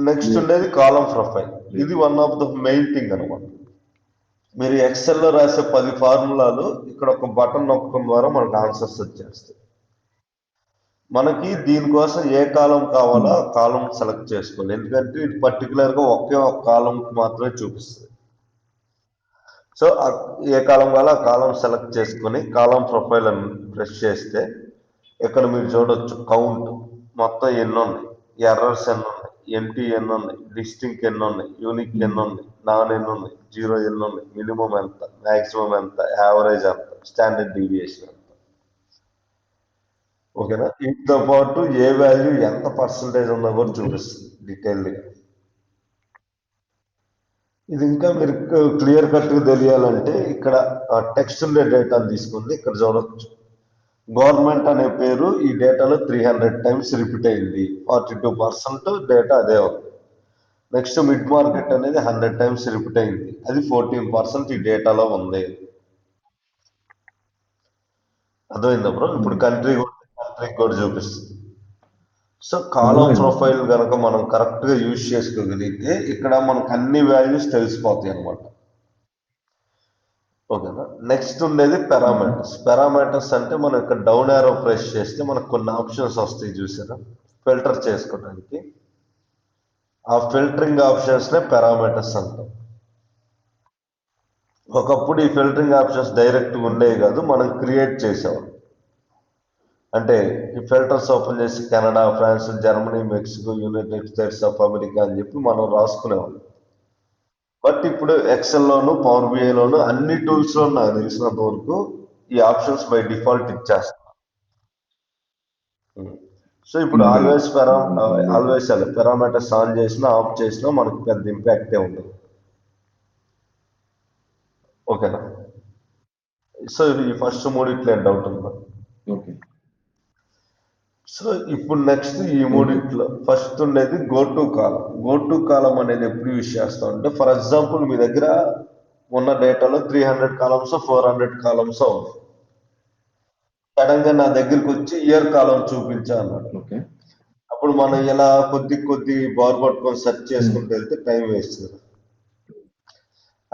నెక్స్ట్ ఉండేది కాలం ప్రొఫైల్. ఇది one of the main thing అనమాట. మీరు ఎక్సెల్లో రాసే 10 ఫార్ములాలు ఇక్కడ ఒక బటన్ నొక్కడం ద్వారా మనకు ఆన్సర్స్ వచ్చేస్తాయి. మనకి దీనికోసం ఏ కాలం కావాలో ఆ కాలం సెలెక్ట్ చేసుకోవాలి, ఎందుకంటే ఇది పర్టికులర్గా ఒకే ఒక కాలంకి మాత్రమే చూపిస్తుంది. సో ఏ కాలం కావాలో ఆ కాలం సెలెక్ట్ చేసుకొని కాలం ప్రొఫైల్ అని ప్రెస్ చేస్తే ఇక్కడ మీరు చూడొచ్చు కౌంట్ మొత్తం ఎన్ని ఉన్నాయి, ఎర్రర్స్ ఎన్ని ఉన్నాయి, ఎంటీ ఎన్ని ఉన్నాయి, డిస్టింక్ ఎన్ని ఉన్నాయి, యూనిక్ ఎన్ని ఉన్నాయి, నాన్ ఎన్ని ఉన్నాయి, జీరో ఎన్ని ఉన్నాయి, మినిమం ఎంత, మ్యాక్సిమం ఎంత, యావరేజ్ ఎంత, స్టాండర్డ్ డీవియేషన్ ఎంత. ఓకేనా. వీటితో పాటు ఏ వాల్యూ ఎంత పర్సంటేజ్ ఉందో కూడా చూపిస్తుంది డీటెయిల్గా. ఇది ఇంకా మీరు క్లియర్ కట్గా తెలియాలంటే ఇక్కడ టెక్స్ట్ ఉండే డేటాను తీసుకుంది ఇక్కడ చూడొచ్చు. గవర్నమెంట్ అనే పేరు ఈ డేటాలో 300 టైమ్స్ రిపీట్ అయింది, 42% డేటా అదే ఉంది. నెక్స్ట్ మిడ్ మార్కెట్ అనేది 100 టైమ్స్ రిపీట్ అయింది, అది 14% ఈ డేటాలో ఉంది. అర్థమైందా బ్రో? ఇప్పుడు కంట్రీకి కూడా చూపిస్తుంది. సో కాలం ప్రొఫైల్ కనుక మనం కరెక్ట్ గా యూజ్ చేసుకోగలిగితే ఇక్కడ మనకు అన్ని వాల్యూస్ తెలిసిపోతాయి అనమాట. ఓకేనా. నెక్స్ట్ ఉండేది పారామీటర్స్. పారామీటర్స్ అంటే మనం ఇక్కడ డౌన్ యారో ప్రెస్ చేస్తే మనకు కొన్ని ఆప్షన్స్ వస్తాయి చూసారా ఫిల్టర్ చేసుకోవడానికి. ఆ ఫిల్టరింగ్ ఆప్షన్స్ నే పారామీటర్స్ అంటాం. ఒకప్పుడు ఈ ఫిల్టరింగ్ ఆప్షన్స్ డైరెక్ట్ ఉండేవి కాదు, మనం క్రియేట్ చేసాం. అంటే ఈ ఫిల్టర్స్ ఓపెన్ చేసి Canada, France, Germany, Mexico, United States of America అని చెప్పి మనం రాసుకునేవాళ్ళం. బట్ ఇప్పుడు ఎక్సెల్లోను, పవర్ బిఐలోను అన్ని టూల్స్లో నాకు తెలిసినంత వరకు ఈ ఆప్షన్స్ బై డిఫాల్ట్ ఇచ్చేస్తాం. సో ఇప్పుడు ఆల్వేస్ పారామీటర్స్ ఆన్ చేసినా ఆఫ్ చేసినా మనకు పెద్ద ఇంపాక్టే ఉండదు. ఓకేనా. సో ఈ ఫస్ట్ మూడిట్లో డౌట్ ఉందా? సో ఇప్పుడు నెక్స్ట్ ఈ మూడిట్లో ఫస్ట్ ఉండేది go to column. Go to column అనేది ఎప్పుడు యూజ్ చేస్తాం అంటే, ఫర్ ఎగ్జాంపుల్ మీ దగ్గర ఉన్న డేటాలో 300 కాలమ్స్ 400 కాలమ్స్ సడన్ గా నా దగ్గరికి వచ్చి ఇయర్ కాలం చూపించా అన్నాడు. ఓకే. అప్పుడు మనం ఇలా కొద్ది బార్ పట్టుకొని సెర్చ్ చేసుకుంటూ వెళ్తే టైం వేస్ట్ కదా.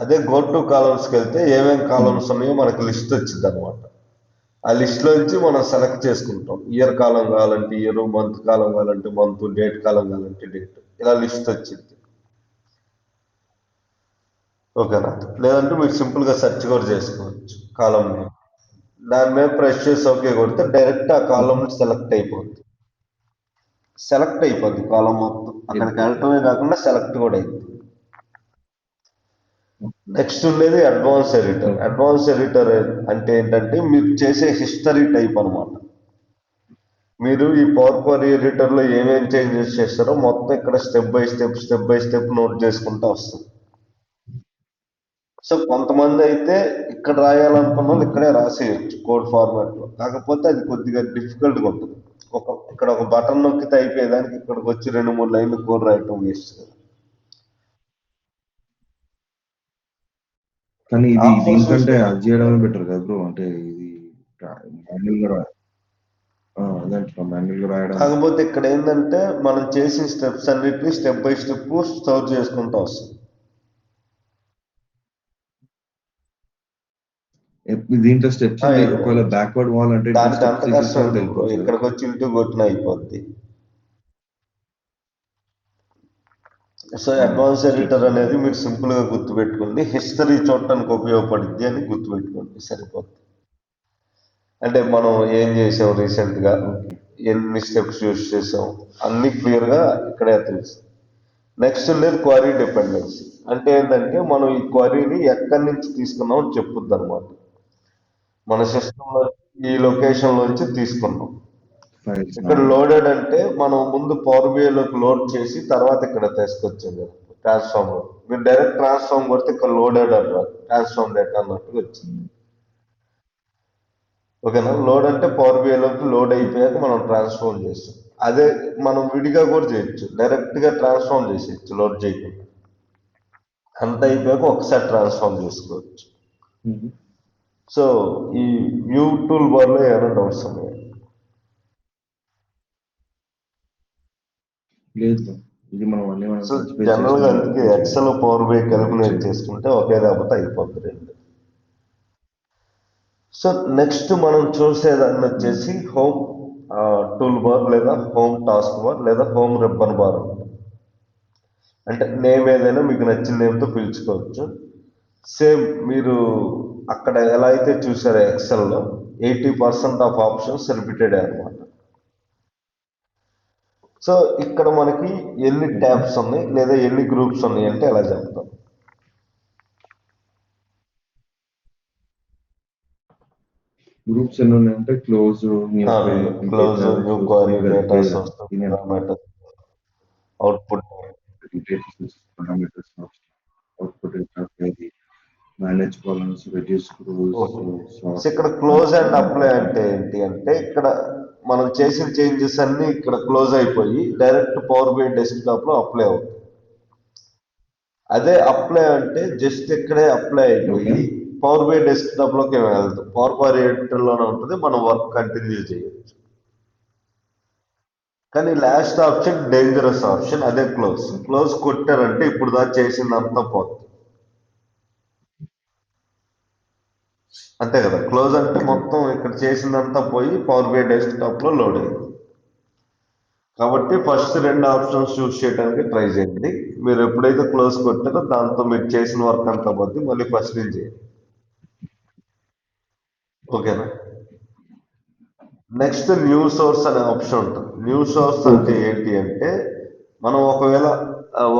అదే గో టు కాలమ్స్కి వెళ్తే ఏమేమి కాలమ్స్ ఉన్నాయో మనకు లిస్ట్ వచ్చింది అనమాట. ఆ లిస్ట్ లోంచి మనం సెలెక్ట్ చేసుకుంటాం. ఇయర్ కాలం కావాలంటే ఇయర్, మంత్ కాలం కావాలంటే మంత్, డేట్ కాలం కావాలంటే డేట్, ఇలా లిస్ట్ వచ్చింది. ఓకేనా? లేదంటే మీరు సింపుల్ గా సెర్చ్ కూడా చేసుకోవచ్చు కాలం. దాని మీద ప్రెస్ చేసి ఓకే కొడితే డైరెక్ట్ ఆ కాలం సెలెక్ట్ అయిపోద్ది కాలం మొత్తం. అక్కడికి వెళ్ళటమే కాకుండా సెలెక్ట్ కూడా అయింది. నెక్స్ట్ ఉండేది అడ్వాన్స్ ఎడిటర్. అడ్వాన్స్ ఎడిటర్ అంటే ఏంటంటే మీరు చేసే హిస్టరీ టైప్ అనమాట. మీరు ఈ పవర్ క్వరీ ఎడిటర్ లో ఏమేమి చేంజెస్ చేస్తారో మొత్తం ఇక్కడ స్టెప్ బై స్టెప్ నోట్ చేసుకుంటూ వస్తుంది. సో కొంతమంది అయితే ఇక్కడ రాయాలనుకున్న వాళ్ళు ఇక్కడే రాసేయచ్చు కోడ్ ఫార్మాట్ లో. కాకపోతే అది కొద్దిగా డిఫికల్ట్ గా ఉంటుంది. ఇక్కడ ఒక బటన్ నొక్కితే అయిపోయేదానికి ఇక్కడికి వచ్చి 2-3 లైన్లు కోడ్ రాయటం వేస్ట్ కదా. కానీ ఇది దీనికంటే అది చేయడమే బెటర్ కదా బ్రో. అంటే ఇది మాన్యువల్ గా రాయడం. కాకపోతే ఇక్కడ ఏంటంటే మనం చేసిన స్టెప్స్ అన్నిటిని స్టెప్ బై స్టెప్ స్టోర్ చేసుకుంటూ వస్తుంది. దీంట్లో స్టెప్స్ ఒకవేళ బ్యాక్వర్డ్ పోవాలంటే దానికి అంత కష్టం. ఇక్కడికి వచ్చి ఇంటూ కొట్టిన అయిపోద్ది. సో అడ్వాన్స్ ఎడిటర్ అనేది మీరు సింపుల్ గా గుర్తుపెట్టుకోండి. హిస్టరీ చూడటానికి ఉపయోగపడుద్ది అని గుర్తుపెట్టుకోండి, సరిపోద్ది. అంటే మనం ఏం చేసాం రీసెంట్ గా, ఎన్ని స్టెప్స్ యూజ్ చేసాం అన్ని క్లియర్ గా ఇక్కడే తెలుసు. నెక్స్ట్ ఉండేది క్వరీ డిపెండెన్సీ. అంటే ఏంటంటే మనం ఈ క్వరీని ఎక్కడి నుంచి తీసుకున్నాం అని చెప్పుద్ది అనమాట. మన సిస్టమ్ లో ఈ లొకేషన్ నుంచి తీసుకున్నాం. ఇక్కడ లోడెడ్ అంటే మనం ముందు పవర్ బిఐ లోకి లోడ్ చేసి తర్వాత ఇక్కడ తీసుకొచ్చింది ట్రాన్స్ఫార్మ్ లో. మీరు డైరెక్ట్ ట్రాన్స్ఫార్మ్ కొడితే ఇక్కడ లోడెడ్ అంటారు, ట్రాన్స్ఫార్మ్ డేటా అన్నట్టుగా వచ్చింది. ఓకేనా? లోడ్ అంటే పవర్ బిఐ లోకి లోడ్ అయిపోయాక మనం ట్రాన్స్ఫార్మ్ చేస్తాం. అదే మనం విడిగా కూడా చేయొచ్చు, డైరెక్ట్ గా ట్రాన్స్ఫార్మ్ చేసేయచ్చు లోడ్ చేయకుండా. అంత అయిపోయాక ఒకసారి ట్రాన్స్ఫార్మ్ చేసుకోవచ్చు. సో ఈ వ్యూ టూల్ బార్ లో ఏమైనా డౌట్స్ ఉన్నాయి? సో జనరల్ గా అందుకే ఎక్సెల్ పవర్ బిఐ కలిపి నేర్చేసుకుంటే ఒకే దాపత అయిపోతుంది. సో నెక్స్ట్ మనం చూసేదాన్ని వచ్చేసి హోమ్ టూల్ బార్ లేదా హోమ్ టాస్క్ బార్ లేదా హోమ్ రిబ్బన్ బార్. అంటే నేమ్ ఏదైనా మీకు నచ్చిన నేమ్తో పిలుచుకోవచ్చు. సేమ్ మీరు అక్కడ ఎలా అయితే చూసారో ఎక్సెల్లో 80% ఆఫ్ ఆప్షన్స్ రిపీటెడ్ అనమాట. సో ఇక్కడ మనకి ఎన్ని ట్యాబ్స్ ఉన్నాయి లేదా ఎన్ని గ్రూప్స్ ఉన్నాయి అంటే ఎలా చెప్తాం. గ్రూప్స్ ఎన్ని ఉన్నాయంటే close, new query, data source, output, manage columns, reduce so ఇక్కడ క్లోజ్ అండ్ అప్లై అంటే ఏంటి అంటే, ఇక్కడ మనం చేసిన చేంజెస్ అన్ని ఇక్కడ క్లోజ్ అయిపోయి డైరెక్ట్ పవర్ బిఐ డెస్క్టాప్ లో అప్లై అవుతుంది. అదే అప్లై అంటే జస్ట్ ఇక్కడే అప్లై అయిపోయి పవర్ బిఐ డెస్క్టాప్ లోకి వెళ్తాం. పవర్ క్వరీ ఎడిటర్ లోనే ఉంటుంది, మనం వర్క్ కంటిన్యూ చేయొచ్చు. కానీ లాస్ట్ ఆప్షన్ డేంజరస్ ఆప్షన్, అదే క్లోజ్. క్లోజ్ కొట్టారంటే ఇప్పుడు దాకా చేసిందంతా పోతుంది. అంతే కదా, క్లోజ్ అంటే మొత్తం ఇక్కడ చేసిందంతా పోయి పవర్ బిఐ డెస్క్టాప్ లో లోడ్ అయింది. కాబట్టి ఫస్ట్ 2 ఆప్షన్స్ చూస్ చేయడానికి ట్రై చేయండి. మీరు ఎప్పుడైతే క్లోజ్ కొట్టారో దాంతో మీరు చేసిన వర్క్ అంతా పోతే మళ్ళీ ఫస్ట్ నుంచి చేయండి. ఓకేనా? నెక్స్ట్ న్యూ సోర్స్ అనే ఆప్షన్ ఉంటుంది. న్యూ సోర్స్ అంటే ఏంటి అంటే, మనం ఒకవేళ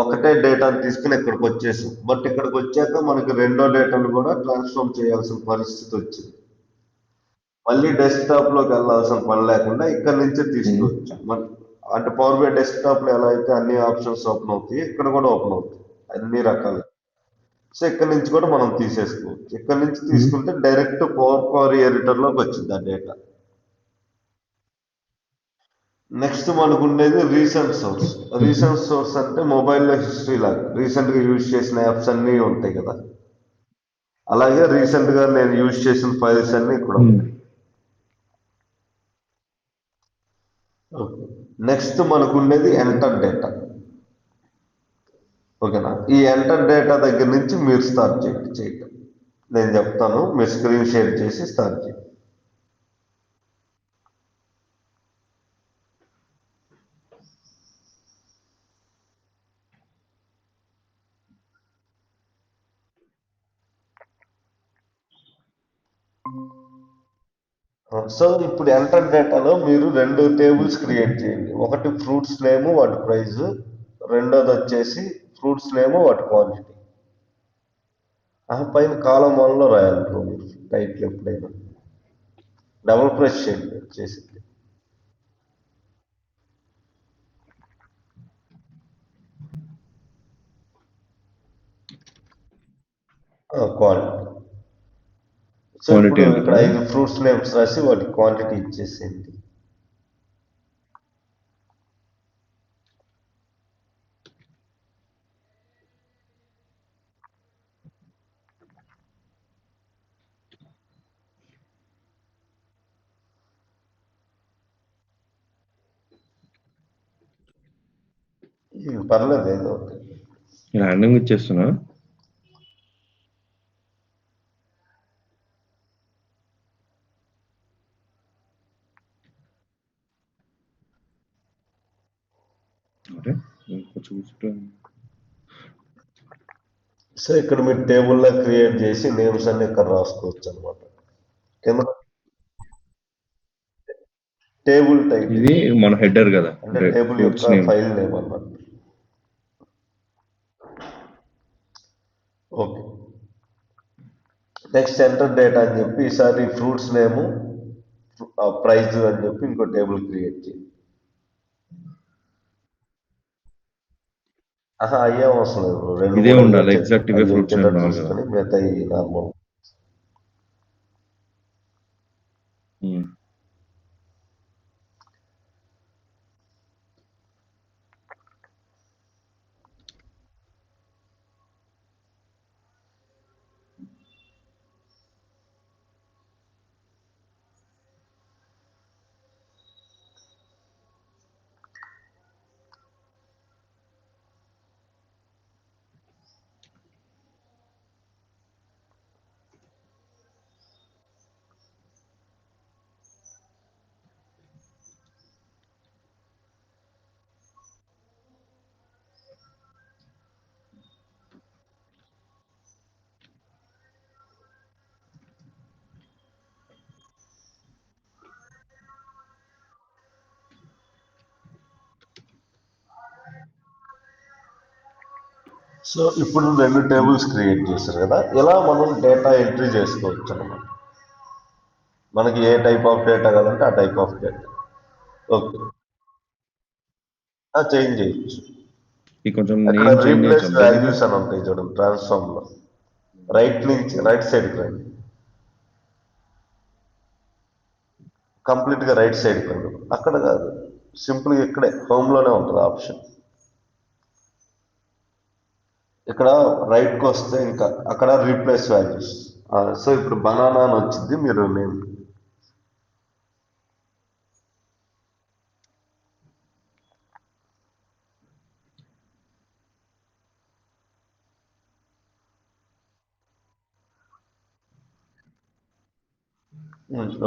ఒకటే డేటాను తీసుకుని ఇక్కడికి వచ్చేసాం, బట్ ఇక్కడికి వచ్చాక మనకి రెండో డేటాను కూడా ట్రాన్స్ఫార్మ్ చేయాల్సిన పరిస్థితి వచ్చింది. మళ్ళీ డెస్క్టాప్ లోకి వెళ్ళాల్సిన పని లేకుండా ఇక్కడ నుంచే తీసుకోవచ్చు. అంటే పవర్ బిఐ డెస్క్టాప్ లో ఎలా అయితే అన్ని ఆప్షన్స్ ఓపెన్ అవుతాయి, ఇక్కడ కూడా ఓపెన్ అవుతాయి అన్ని రకాలు. సో ఇక్కడ నుంచి కూడా మనం తీసేసుకోవచ్చు. ఇక్కడ నుంచి తీసుకుంటే డైరెక్ట్ పవర్ క్వరీ ఎడిటర్ లోకి వచ్చింది ఆ డేటా. నెక్స్ట్ మనకు ఉండేది రీసెంట్ సోర్స్. రీసెంట్ సోర్స్ అంటే మొబైల్లో హిస్టరీ లాగా రీసెంట్గా యూజ్ చేసిన యాప్స్ అన్నీ ఉంటాయి కదా, అలాగే రీసెంట్గా నేను యూజ్ చేసిన ఫైల్స్ అన్నీ ఇక్కడ ఉంటాయి. నెక్స్ట్ మనకు ఉండేది ఎంటర్ డేటా. ఓకేనా, ఈ ఎంటర్ డేటా దగ్గర నుంచి మీరు స్టార్ట్ చేయటం నేను చెప్తాను, మీరు స్క్రీన్ షేర్ చేసి స్టార్ట్ చేయండి. సో ఇప్పుడు ఎంటర్ డేటాలో మీరు 2 టేబుల్స్ క్రియేట్ చేయండి. ఒకటి ఫ్రూట్స్ నేము వాటి ప్రైస్, రెండోది వచ్చేసి ఫ్రూట్స్ నేము వాటి క్వాంటిటీ. పైన కాలం 1లో రాయాలి బ్రో మీరు టైటిల్ ఎప్పుడైనా. డబుల్ ప్రెస్ చేయండి వచ్చేసింది. క్వాంటిటీ. సో క్వాలిటీ ఇప్పుడు ఇక్కడ అంటారా? 5 ఫ్రూట్స్ నేమ్స్ రాసి వాటి క్వాంటిటీ ఇచ్చేసేయండి. పర్లేదు ఏదో ఒకటి. ర్యాండమ్గా ఇచ్చేస్తున్నా. అంటే కొంచెం సో ఇక్కడ మీరు టేబుల్లో క్రియేట్ చేసి నేమ్స్ అన్ని ఇక్కడ రాసుకోవచ్చు అనమాట. కింద టేబుల్ టైటిల్ ఇది మన హెడర్ కదా, అంటే అంటే టేబుల్ ఫ్రూట్స్ యొక్క నేమ్. ఫైల్ నేమ్ అన్నమాట. ఓకే, నెక్స్ట్ ఎంటర్ డేటా అని చెప్పి ఈసారి ఫ్రూట్స్ నేము ప్రైజ్ అని చెప్పి ఇంకో టేబుల్ క్రియేట్ చేయండి. అయ్యే అవసరం లేదు, 2 ఇదే 3 ఉండాలి, అయ్యి ఎగ్జాక్ట్ ఇవే ఫ్రూట్స్ నేమ్ వచ్చేటట్టు రావాలి కదా. చూసుకొని మిగతా నార్మల్. సో ఇప్పుడు 2 టేబుల్స్ క్రియేట్ చేశారు కదా, ఇలా మనం డేటా ఎంట్రీ చేసుకోవచ్చు అన్నమాట. మనకి ఏ టైప్ ఆఫ్ డేటా కావాలంటే ఆ type of data. Okay, change చేయొచ్చు. కొంచెం అక్కడ నేమ్ చేంజ్ రీప్లేస్ చేయించాం దీనికి. వాల్యూస్ అని ఉంటాయి చూడండి ట్రాన్స్ఫార్మ్ లో, రైట్ నుంచి రైట్ సైడ్కి రండి, కంప్లీట్గా రైట్ సైడ్కి రండి. అక్కడ కాదు, సింపుల్గా ఇక్కడే హోమ్లోనే ఉంటుంది ఆప్షన్. ఇక్కడ రైట్కి వస్తే ఇంకా అక్కడ రీప్లేస్ వాల్యూస్. సో ఇప్పుడు బనానా అని వచ్చింది, మీరు నేమ్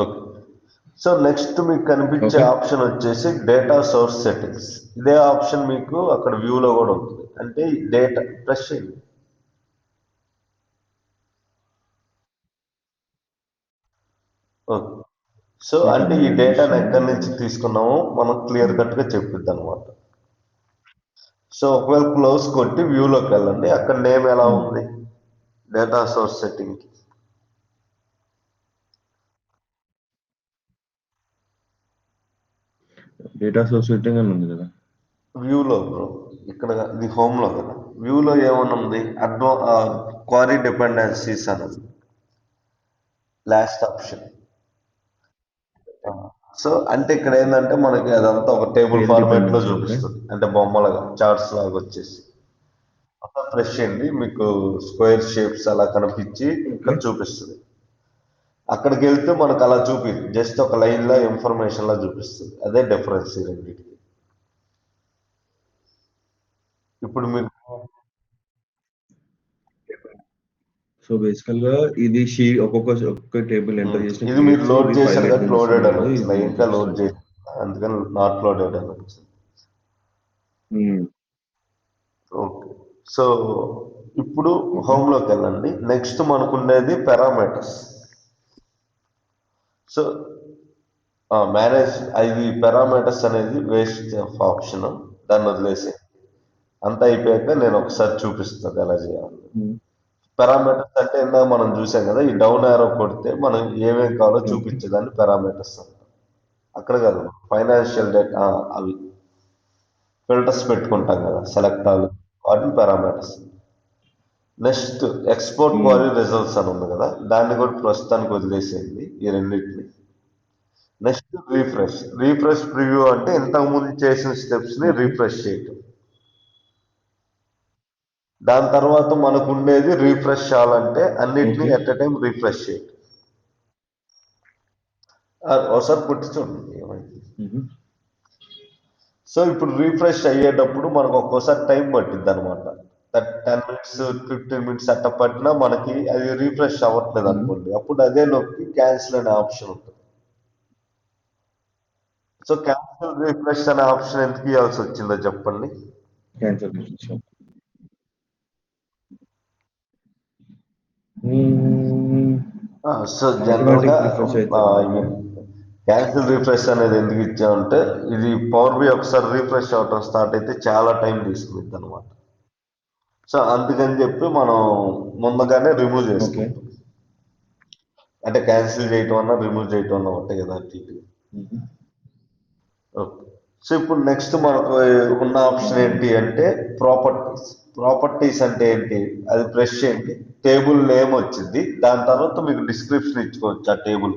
ఓకే. సో నెక్స్ట్ మీకు కనిపించే ఓకే. ఆప్షన్ వచ్చేసి డేటా సోర్స్ సెట్టింగ్స్. ఇదే ఆప్షన్ మీకు అక్కడ వ్యూలో కూడా ఉంటుంది. అంటే ఈ డేటా ప్రెస్ చేయండి. ఓకే, సో అంటే ఈ డేటాను ఎక్కడి నుంచి తీసుకున్నామో మనం క్లియర్ కట్గా చెప్పిద్ది అనమాట. సో ఒకవేళ క్లోజ్ కొట్టి వ్యూలోకి వెళ్ళండి, అక్కడ నేమ్ ఎలా ఉంది data source setting. Data source setting అని ఉంది కదా. వ్యూలో బ్రో, ఇక్కడ ఇది హోమ్లో కదా, వ్యూలో ఏమన్నా ఉంది, క్వారీ డిపెండెన్సీస్ అని ఉంది లాస్ట్ ఆప్షన్. సో అంటే ఇక్కడ ఏంటంటే మనకి అదంతా ఒక టేబుల్ పేరు ఫార్మాట్ లో డిపెండెన్సీ. ఓకే. చూపిస్తుంది, అంటే బొమ్మలుగా చార్ట్స్ లాగా వచ్చేసి అక్కడ ఫ్రెష్ చేయండి, మీకు స్క్వేర్ షేప్స్ అలా కనిపించి ఇక్కడ ఓకే. చూపిస్తుంది. అక్కడికి వెళ్తే మనకు అలా చూపిస్తుంది, జస్ట్ ఒక లైన్ లా ఇన్ఫర్మేషన్ లా చూపిస్తుంది. అదే డిఫరెన్స్ ఈ రెండింటికి. ఇప్పుడు మీరు సో బేసికల్ గా ఇది ఒక్కొక్క టేబుల్ ఎంటర్ చేసిన ఇది మీరు క్రియేట్స్, లోడ్ ఇది చేశారు ఫైల్ కదా, ఎట్లా లోడెడ్ చూస్తుంది అని అనేది వచ్చింది, ఇది ఇంకా లోడ్ చూపిస్తుంది. చేసి అందుకని నాట్ లోడెడ్ అని వచ్చింది. ఓకే. సో ఇప్పుడు ఓకే. హోమ్లోకి వెళ్ళండి. నెక్స్ట్ మనకుండేది పారామీటర్స్. సో మేనేజ్ ఇది పారామీటర్స్ అనేది వేస్ట్ ఆఫ్ ఆప్షన్, దాన్ని వదిలేసి అంతా అయిపోయాక నేను ఒకసారి చూపిస్తాను ఎలా చేయాలి. పారామీటర్స్ అంటే ఇందాక మనం చూసాం కదా, ఈ డౌన్ యారో కొడితే మనం ఏమేమి కావాలో చూపించేదాన్ని పారామీటర్స్ అంటాం. అక్కడ కాదు, ఫైనాన్షియల్ డేటా అవి ఫిల్టర్స్ పెట్టుకుంటాం కదా, సెలెక్ట్ అవి, వాటిని parameters. Next export quarry results అని ఉంది కదా, దాన్ని కూడా ప్రస్తుతానికి వదిలేసేయండి ఈ రెండింటిని. నెక్స్ట్ రీఫ్రెష్ ప్రివ్యూ అంటే ఇంతకు ముందు చేసిన స్టెప్స్ ని రీఫ్రెష్ చేయటం. దాని తర్వాత మనకు ఉండేది రీఫ్రెష్ చేయాలంటే అన్నిటినీ ఎట్ ఎ టైం రీఫ్రెష్ చేయటం. ఒకసారి పుట్టి చూడండి ఏమైంది. సో ఇప్పుడు రీఫ్రెష్ అయ్యేటప్పుడు మనకు ఒక్కోసారి టైం పట్టింది అనమాట. 10 minutes 15 minutes అట్ట పట్టినా మనకి అది రీఫ్రెష్ అవ్వట్లేదు అనుకోండి, అప్పుడు అదే నొక్కి క్యాన్సిల్ అనే ఆప్షన్ ఉంటుంది. సో క్యాన్సిల్ రీఫ్రెష్ అనే ఆప్షన్ ఎందుకు ఇవ్వాల్సి వచ్చిందో చెప్పండి. సో జనరల్ గా ఐ మీన్ క్యాన్సిల్ రీఫ్రెష్ అనేది ఎందుకు ఇచ్చామంటే, ఇది పవర్ బి ఒకసారి రీఫ్రెష్ అవటం స్టార్ట్ అయితే చాలా టైం తీసుకుంది అనమాట. సో అందుకని చెప్పి మనం ముందుగానే రిమూవ్ చేసుకుంటాం. అంటే క్యాన్సిల్ చేయటం అన్నా రిమూవ్ చేయటం అన్నా ఉంటాయి కదా అటు. ఓకే. సో ఇప్పుడు నెక్స్ట్ మనకు ఉన్న ఆప్షన్ ఏంటి అంటే ప్రాపర్టీస్ అంటే ఏంటి, అది ప్రెస్ చేయండి. టేబుల్ నేమ్ వచ్చింది, దాని తర్వాత మీకు డిస్క్రిప్షన్ ఇచ్చుకోవచ్చు ఆ టేబుల్.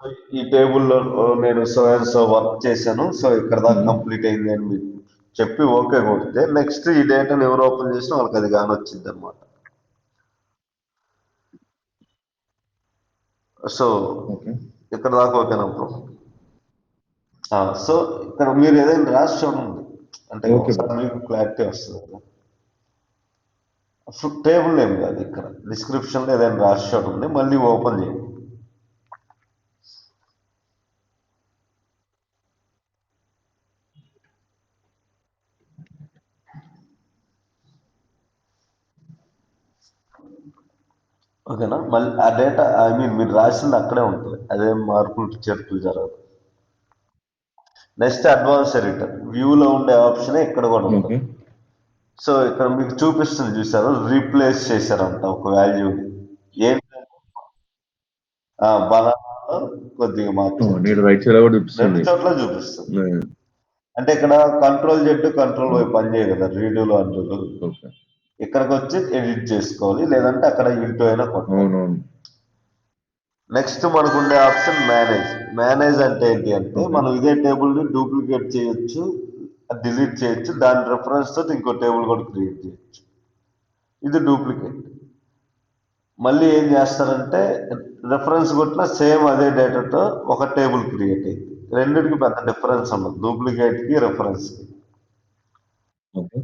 సో ఈ టేబుల్లో నేను సో అండ్ సో వర్క్ చేశాను, సో ఇక్కడ దాకా కంప్లీట్ అయింది అని మీకు చెప్పి ఓకే కొడితే, నెక్స్ట్ ఈ డేటాను ఎవరు ఓపెన్ చేసినా వాళ్ళకి అది కానొచ్చింది అనమాట. సో ఇక్కడ దాకా ఓకేనా బ్రో? సో ఇక్కడ మీరు ఏదైనా రాసి చూడండి, అంటే ఒకసారి మీకు క్లారిటీ వస్తుంది కదా. టేబుల్ ఏం కాదు, ఇక్కడ డిస్క్రిప్షన్లో ఏదైనా రాసి చూడండి, మళ్ళీ ఓపెన్ చేయండి. ఓకేనా? మళ్ళీ ఆ డేటా ఐ మీన్ మీరు రాసింది అక్కడే ఉంటుంది, అదేం మార్పులు చేర్పులు జరగదు. నెక్స్ట్ అడ్వాన్స్ ఎడిటర్, వ్యూలో ఉండే ఆప్షనే ఇక్కడ కూడా ఉంటుంది. సో ఇక్కడ మీకు చూపిస్తుంది చూసారు, రీప్లేస్ చేశారంట ఒక వాల్యూని. ఏంటంటే బనానాలో కొద్దిగా మార్చారు, రెండు చోట్ల చూపిస్తుంది. అంటే ఇక్కడ కంట్రోల్ జెడ్ కంట్రోల్ వై పని చేయదు కదా రీడూలో అంటూ. ఇక్కడికి వచ్చి ఎడిట్ చేసుకోవాలి, లేదంటే అక్కడ ఇంటూ అయినా కొట్టాలి. నెక్స్ట్ మనకు ఉండే ఆప్షన్ మేనేజ్ అంటే ఏంటి అంటే, మనం ఇదే టేబుల్ ని డూప్లికేట్ చేయొచ్చు, డిలీట్ చేయొచ్చు, దాని రెఫరెన్స్ తో ఇంకో టేబుల్ కూడా క్రియేట్ చేయొచ్చు. ఇది డూప్లికేట్. మళ్ళీ ఏం చేస్తారంటే, రెఫరెన్స్ కొట్టినా సేమ్ అదే డేటాతో ఒక టేబుల్ క్రియేట్ అయింది. రెండింటికి పెద్ద డిఫరెన్స్ ఉండదు, డూప్లికేట్ కి రెఫరెన్స్ కి.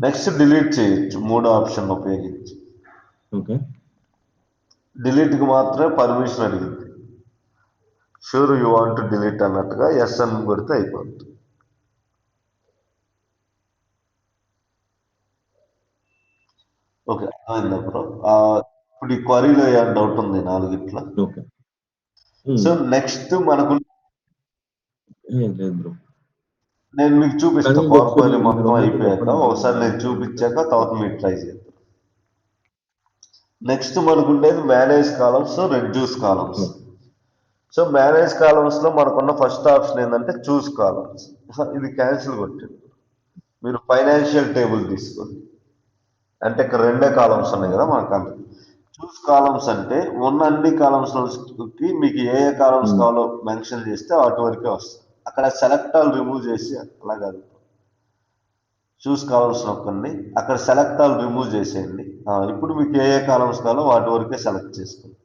నెక్స్ట్ డిలీట్ చేయొచ్చు, మూడో ఆప్షన్ ఉపయోగించి. డిలీట్ కి మాత్రమే పర్మిషన్ అడిగింది. Sure you want to delete అన్నట్టుగా ఎస్ అని కొడితే అయిపోతుంది. ఓకే, అయిందా బ్రో? ఇప్పుడు ఈ క్వరీలో ఏమైనా డౌట్ ఉంది నాలుగిట్లా? సో నెక్స్ట్ మనకు నేను మీకు చూపిస్తాను, పవర్ క్వరీ మొత్తం అయిపోయాక ఒకసారి నేను చూపించాక తర్వాత మీరు ట్రై చేద్దాం. నెక్స్ట్ మనకు ఉండేది manage columns, reduce columns. So manage columns లో మనకున్న ఫస్ట్ ఆప్షన్ ఏంటంటే చూస్ కాలమ్స్. ఇది క్యాన్సిల్ కొట్టండి, మీరు ఫైనాన్షియల్ టేబుల్ తీసుకోండి. అంటే ఇక్కడ రెండే కాలమ్స్ ఉన్నాయి కదా మనకు. అంత చూస్ కాలమ్స్ అంటే ఉన్న అన్ని కాలమ్స్ కి మీకు ఏ ఏ కాలమ్స్ కావాలో మెన్షన్ చేస్తే వాటి వరకే వస్తుంది. అక్కడ సెలెక్ట్ ఆల్ రిమూవ్ చేసి అలా కాదు, చూస్ కాలమ్స్ నొక్కండి, అక్కడ సెలెక్ట్ ఆల్ రిమూవ్ చేసేయండి. ఇప్పుడు మీకు ఏ ఏ కాలమ్స్ కావాలో వాటి వరకే సెలెక్ట్ చేసుకోండి.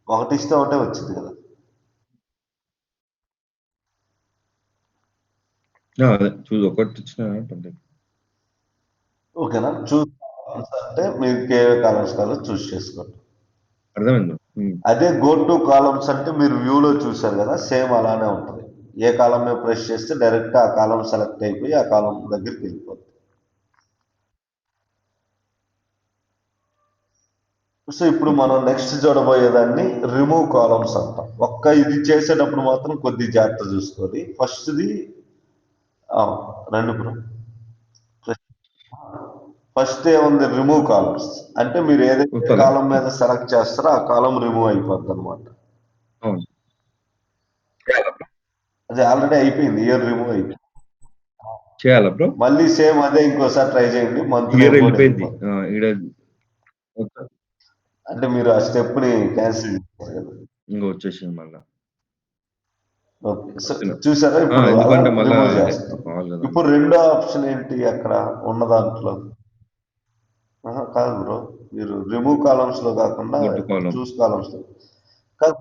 ఒకటి ఇస్తే ఒకటే వచ్చింది కదా. అదే చూసి ఒకటి ఇచ్చిన ఓకేనా. చూస్ కాలమ్స్ అంటే మీకు ఏ ఏ కాలమ్స్ కావాలో చూస్ చేసుకోండి. అర్థమైంది. అదే గో టు కాలమ్స్ అంటే మీరు వ్యూలో చూసారు కదా, సేమ్ అలానే ఉంటుంది. ఏ కాలం మీద ప్రెస్ చేస్తే డైరెక్ట్ ఆ కాలం సెలెక్ట్ అయిపోయి ఆ కాలం దగ్గరికి వెళ్ళిపోతుంది. సో ఇప్పుడు మనం నెక్స్ట్ చూడబోయేదాన్ని రిమూవ్ కాలమ్స్ అంటాం. ఇది చేసేటప్పుడు మాత్రం కొద్ది జాగ్రత్త చూసుకోవాలి. ఫస్ట్ది రెండు ఫస్ట్ ఏముంది, రిమూవ్ కాలమ్స్ అంటే మీరు ఏదైతే కాలం మీద సెలెక్ట్ చేస్తారో ఆ కాలం రిమూవ్ అయిపోద్ది అనమాట. అది ఆల్రెడీ అయిపోయింది, ఇయర్ రిమూవ్ అయిపోయింది. చేయాలా బ్రో? మళ్ళీ సేమ్ అదే ఇంకోసారి ట్రై చేయండి. మంత్ వెళ్ళిపోయింది. అంటే మీరు ఆ స్టెప్ ని క్యాన్సిల్ చేస్తారు కదా, ఇంకా వచ్చేసింది మళ్ళా. చూసారా ఇప్పుడు రిమూవ్ చేస్తాం. ఇప్పుడు రెండో ఆప్షన్ ఏంటి అక్కడ ఉన్న దాంట్లో? కాదు బ్రో, మీరు రిమూవ్ కాలమ్స్ లో కాకుండా చూస్ కాలమ్స్ లో కాదు.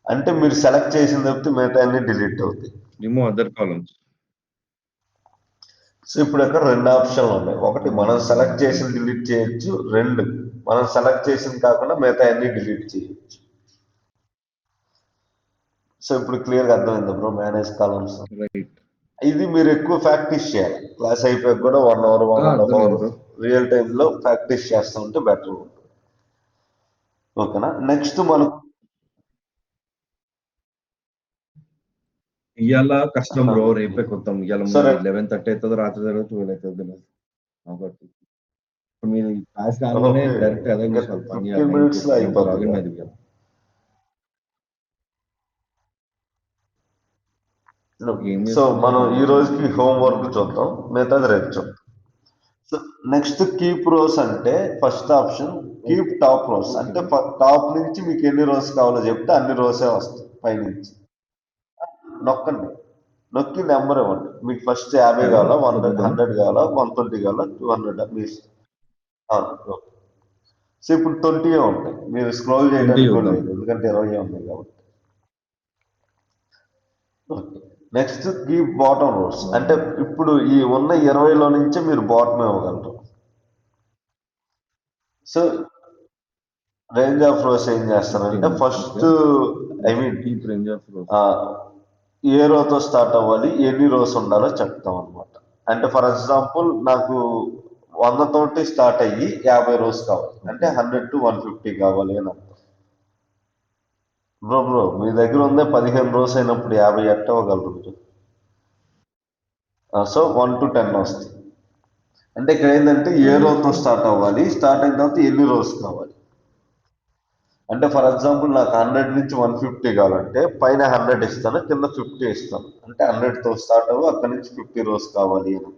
అంటే మీరు సెలెక్ట్ చేసిన తప్పితే మిగతా అన్ని డిలీట్ అవుతాయి. Remove other columns. సో ఇప్పుడు అక్కడ రెండు ఆప్షన్లు ఉన్నాయి. ఒకటి మనం సెలెక్ట్ చేసిన డిలీట్ చేయొచ్చు, రెండు మనం సెలెక్ట్ చేసింది కాకుండా మిగతా అన్ని డిలీట్ చేయొచ్చు. సో ఇప్పుడు క్లియర్గా అర్థమైంది బ్రో, మేనేజ్ కాలమ్స్. ఇది మీరు ఎక్కువ ప్రాక్టీస్ చేయాలి. క్లాస్ అయిపోయాక కూడా 1 అవర్ 1.5 అవర్ రియల్ టైంలో ప్రాక్టీస్ చేస్తూ ఉంటే బెటర్ ఉంటుంది. ఓకేనా. నెక్స్ట్ మనం ఇవాళ కష్టం బ్రో, రేపే కొత్తాం. ఇవాళ 11:30 అవుతుంది, రాత్రి 12 అవుతుంది. మీరు క్లాస్ కాగానే డైరెక్ట్ అదే కూర్చోవాలి. 15 minutes లో అయిపోతుంది. సో మనం ఈ రోజుకి హోంవర్క్ చూద్దాం, మిగతాది రేపు చూద్దాం. సో నెక్స్ట్ కీప్ రోస్ అంటే first option keep top rows అంటే టాప్ నుంచి మీకు ఎన్ని రోస్ కావాలో చెప్తే అన్ని రోసే వస్తాయి పైనుంచి. నొక్కండి, నొక్కి నెంబర్ ఇవ్వండి. మీకు ఫస్ట్ 50 కావాలా, 100 కావాలా, 120 కావాలా, 200 మీ. సో ఇప్పుడు 20 ఉంటాయి, మీరు స్క్రోల్ చేయడానికి కూడా లేదు ఎందుకంటే 20 ఉన్నాయి కాబట్టి. నెక్స్ట్ కీప్ బాటమ్ రోస్ అంటే ఇప్పుడు ఈ ఉన్న 20లో నుంచే మీరు బాటమ్ ఇవ్వగలరు. సో రేంజ్ ఆఫ్ రోస్ ఏం చేస్తారంటే ఫస్ట్ ఏ రోతో స్టార్ట్ అవ్వాలి, ఎన్ని రోస్ ఉండాలో చెప్తాం అనమాట. అంటే ఫర్ ఎగ్జాంపుల్ నాకు 100 తోటి స్టార్ట్ అయ్యి 50 రోస్ కావాలి అంటే 100 to 150 కావాలి అని అర్థం. బ్రో మీ దగ్గర ఉందే 15 రోస్ అయినప్పుడు 50 ఎట్టవగలరు? సో 1 to 10 వస్తాయి. అంటే ఇక్కడ ఏంటంటే ఏ రోతో స్టార్ట్ అవ్వాలి, స్టార్ట్ అయిన తర్వాత ఎన్ని రోస్ కావాలి. అంటే ఫర్ ఎగ్జాంపుల్ నాకు 100 నుంచి 150 కావాలంటే పైన 100 ఇస్తాను, కింద 50 ఇస్తాను. అంటే 100తో స్టార్ట్ అవ్వు, అక్కడి నుంచి 50 రోస్ కావాలి అని.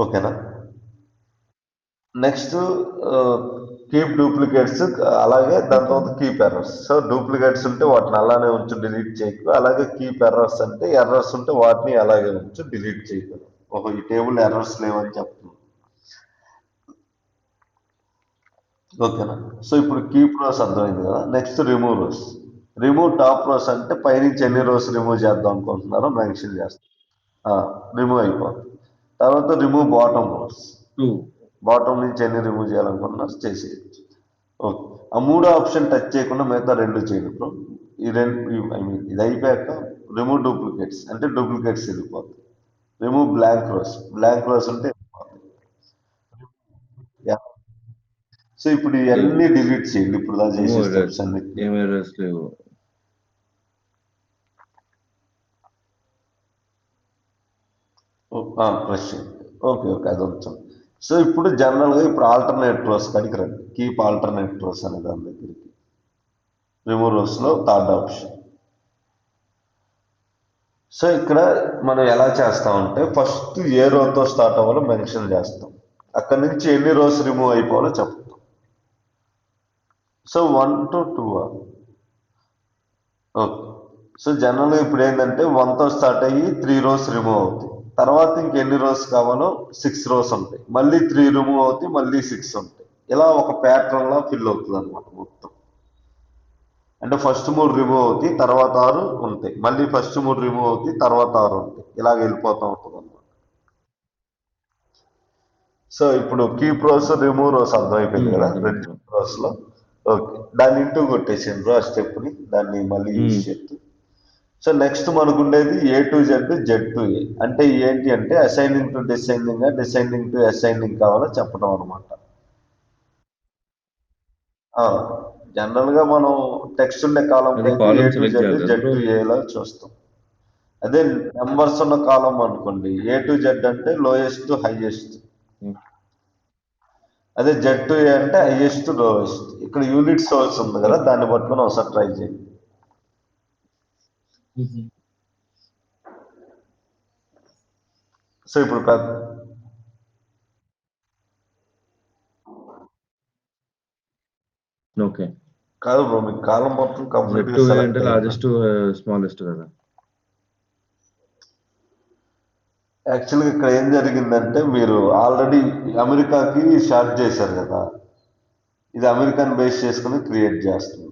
ఓకేనా. నెక్స్ట్ కీప్ డూప్లికేట్స్, అలాగే దాని తర్వాత కీప్ ఎర్రర్స్. సో డూప్లికేట్స్ ఉంటే వాటిని అలానే ఉంచు, డిలీట్ చేయకు. అలాగే కీప్ ఎర్రర్స్ అంటే ఎర్రర్స్ ఉంటే వాటిని అలాగే ఉంచు, డిలీట్ చేయకు. ఈ టేబుల్ ఎర్రర్స్ లేవని చెప్తుంది. ఓకేనా. సో ఇప్పుడు కీప్ రోస్ అర్థమైంది కదా. Next remove rows. Remove top rows అంటే పైనుంచి ఎన్ని రోస్ రిమూవ్ చేద్దాం అనుకుంటున్నారో మెన్షన్ చేస్తాం, రిమూవ్ అయిపోతుంది. తర్వాత రిమూవ్ బాటమ్ రోస్, బాటమ్ నుంచి ఎన్ని రిమూవ్ చేయాలనుకుంటున్నారు చేసేయచ్చు. ఓకే. ఆ మూడో ఆప్షన్ టచ్ చేయకుండా మిగతా రెండు చేయండి బ్రో. ఈ రెండు ఇది అయిపోయాక రిమూవ్ డూప్లికేట్స్ అంటే డూప్లికేట్స్ వెళ్ళిపోతుంది. Remove blank rows, blank rows అంటే సో ఇప్పుడు ఇవన్నీ డిలీట్ చేయండి. ఇప్పుడు దా చేసే స్టెప్స్ అన్ని ప్రెస్ చేయండి. ఓకే అది ఉంచాం. సో ఇప్పుడు జనరల్గా ఇప్పుడు ఆల్టర్నేట్ రోస్ కాడికి రండి. కీప్ ఆల్టర్నేట్ రోస్ అనే దాని దగ్గరికి. రిమూవ్ రోస్లో థర్డ్ ఆప్షన్. సో ఇక్కడ మనం ఎలా చేస్తామంటే ఫస్ట్ ఏ రోతో స్టార్ట్ అవ్వాలో మెన్షన్ చేస్తాం. అక్కడ నుంచి ఎన్ని రోస్ రిమూవ్ అయిపోవాలో చెప్తాం. So 1 to 2. ఓకే. సో జనరల్గా ఇప్పుడు ఏంటంటే 1తో స్టార్ట్ అయ్యి 3 రోస్ రిమూవ్ అవుతాయి. తర్వాత ఇంకెన్ని రోస్ కావాలో 6 రోస్ ఉంటాయి. మళ్ళీ 3 రిమూవ్ అవుతాయి, మళ్ళీ 6 ఉంటాయి. ఇలా ఒక ప్యాటర్న్ లా ఫిల్ అవుతుంది అనమాట మొత్తం. అంటే ఫస్ట్ 3 రిమూవ్ అవుతాయి, తర్వాత 6 ఉంటాయి. మళ్ళీ ఫస్ట్ 3 రిమూవ్ అవుతాయి, తర్వాత 6 ఉంటాయి. ఇలాగ వెళ్ళిపోతూ ఉంటుంది అనమాట. సో ఇప్పుడు కీప్ రోస్, రిమూవ్ రోస్ అర్థమైపోయింది కదా, అర్థమైంది రెండు బ్రో. రోస్ లో. ఓకే, దాన్ని ఇంటూ కొట్టేసిండ్రు ఆ స్టెప్ ని, దాన్ని మళ్ళీ యూజ్ చేస్తూ. సో నెక్స్ట్ మనకు ఉండేది A to Z, Z to ఏ. అంటే ఏంటి అంటే assigning to designing, designing to assigning కావాలో చెప్పడం అనమాట. జనరల్ గా మనం టెక్స్ట్ ఉండే కాలం అది అయితే ఏ కాలమ్ టు సెలెక్ట్ జెడ్, చేయాలి కదా జెడ్ బ్రో? టు ఏ లా చూస్తాం. అదే నెంబర్స్ ఉన్న కాలం అనుకోండి, ఏ టు జెడ్ అంటే లోయెస్ట్ టు హైయెస్ట్. అదే జెడ్ టు ఏ అంటే హైయెస్ట్ టు లోయెస్ట్. ఇక్కడ యూనిట్ సోర్స్ ఉంది కదా, దాన్ని పట్టుకొని ఒకసారి ట్రై చేయండి. సో ఇప్పుడు ఓకే. కాదు బ్రో, మీకు కాలం మొత్తం కంప్లీట్ జెడ్ గా టు ఏ సెలెక్ట్ అంటే అయింది. లార్జెస్ట్ స్మాలెస్ట్ కదా. యాక్చువల్గా ఇక్కడ ఏం జరిగిందంటే మీరు ఆల్రెడీ అమెరికాకి షార్ట్ చేశారు కదా, ఇది అమెరికన్ బేస్ చేసుకుని క్రియేట్ చేస్తుంది.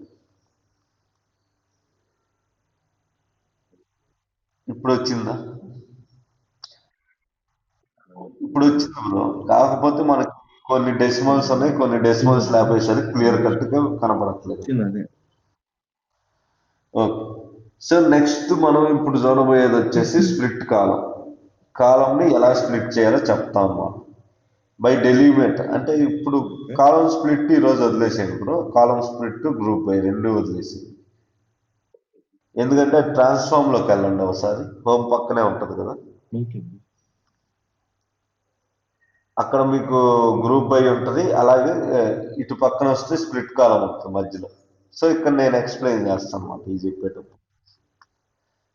ఇప్పుడు వచ్చిందా? ఇప్పుడు వచ్చింది బ్రో. కాకపోతే మనకి కొన్ని డెసిమల్స్ ఉన్నాయి, కొన్ని డెసిమల్స్ లేపేసరికి క్లియర్ కట్ గా కనపడట్లేదు. వచ్చింది అదే. ఓకే. సో నెక్స్ట్ మనం ఇప్పుడు చూడబోయేది వచ్చేసి స్ప్లిట్ కాలం. కాలంని ఎలా స్ప్లిట్ చేయాలో చెప్తాం అన్నమాట. బై డెలిమిట్ అంటే ఇప్పుడు ఓకే. కాలం స్ప్లిట్ ఈ రోజు వదిలేసాను bro. Column split, group by రెండు వదిలేసి, ఎందుకంటే ట్రాన్స్ఫార్మ్ లోకి వెళ్ళండి ఒకసారి. హోమ్ పక్కనే ఉంటది కదా, ఓకే. అక్కడ మీకు గ్రూప్ బై ఉంటుంది. అలాగే ఇటు పక్కన వస్తే స్ప్లిట్ కాలం ఉంటుంది మధ్యలో. సో ఇక్కడ నేను ఎక్స్ప్లెయిన్ చేస్తాను అన్నమాట ఇది చెప్పేటప్పుడు.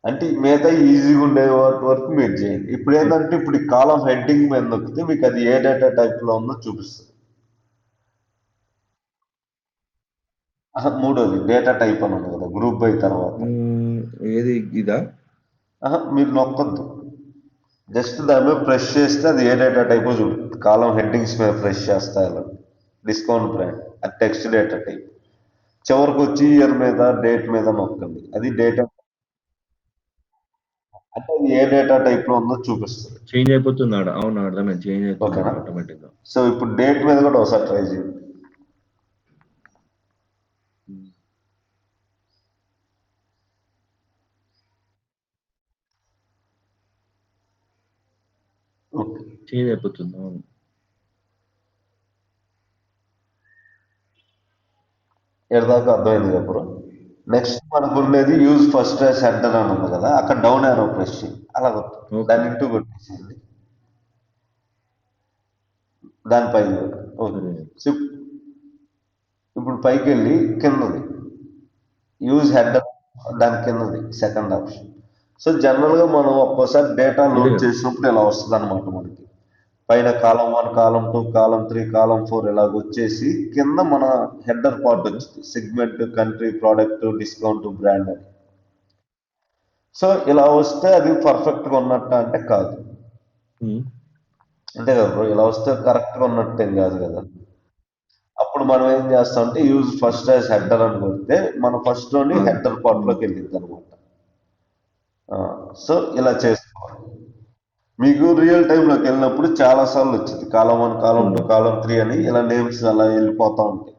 అంటే మిగతా ఈజీగా ఉండే వాటి వరకు మీరు చేయండి. ఇప్పుడు ఏంటంటే ఇప్పుడు ఈ కాలం హెడ్డింగ్ మీద నొక్కితే మీకు అది ఏ డేటా టైప్ లో ఉందో చూపిస్తుంది. మూడోది డేటా టైప్ అని ఉంది కదా గ్రూప్ బై తర్వాత. ఏది ఇదా? మీరు నొక్కొద్దు, జస్ట్ దాని మీద ప్రెస్ చేస్తే అది ఏ డేటా టైప్ చూపిస్తుంది. కాలం హెడ్డింగ్స్ మీద ప్రెస్ చేస్తా ఇలా డిస్కౌంట్ బ్రాండ్, అది టెక్స్ట్ డేటా టైప్. చివరికి వచ్చి ఇయర్ మీద, డేట్ మీద నొక్కండి, అది డేటా. అంటే అది ఏ డేటా టైప్ లో ఉందో చూపిస్తుంది. చేంజ్ అయిపోతుంది ఆడ. అవును, అర్థమైంది. చేంజ్ అవుతుంది ఓకేనా? ఆటోమేటిక్ గా. సో ఇప్పుడు డేట్ మీద కూడా ఒకసారి ట్రై చేయండి. ఓకే, చేంజ్ అయిపోతుంది. అవును. ఎడదాకా అర్థమైంది కదా బ్రో. నెక్స్ట్ మనకు ఉండేది యూజ్ ఫస్ట్ యాజ్ హెడర్ అని ఉంది కదా, అక్కడ డౌన్ యారో ప్రెస్ చేయండి. అలా కొట్టు, ఓకే. దాన్ని ఇంటూ కొట్టేసేయండి, దానిపైన ఓకే. సరే. సో ఇప్పుడు పైకి వెళ్ళి కిందది యూజ్ హెడర్, దాని కిందది సెకండ్ ఆప్షన్. సో జనరల్ గా మనం ఒక్కోసారి డేటా లోడ్ ఇదే. చేసినప్పుడు ఇలా వస్తుంది అనమాట మనకి. పైన కాలం 1, కాలం 2, కాలం 3, కాలం 4 ఇలాగ వచ్చేసి కింద మన హెడర్ పార్ట్ ఓకే. వచ్చింది, segment, country, product, discount, brand అని. సో ఇలా వస్తే అది పర్ఫెక్ట్ గా ఉన్నట్ట అంటే కాదు. అంతే కదా బ్రో, ఇలా వస్తే కరెక్ట్ గా ఉన్నట్టేం కాదు కదా. అప్పుడు మనం ఏం చేస్తామంటే యూజ్ ఫస్ట్ యాజ్ హెడర్ అని కొడితే మన ఫస్ట్ లోని హెడర్ పార్ట్ లోకి వెళ్ళింది అనమాట. సో ఇలా చేసుకోవాలి. మీకు రియల్ టైమ్ లోకి వెళ్ళినప్పుడు చాలా సార్లు వచ్చింది కాలం 1, కాలం 2, కాలం 3 అని ఇలా నేమ్స్ అలా వెళ్ళిపోతా ఉంటాయి.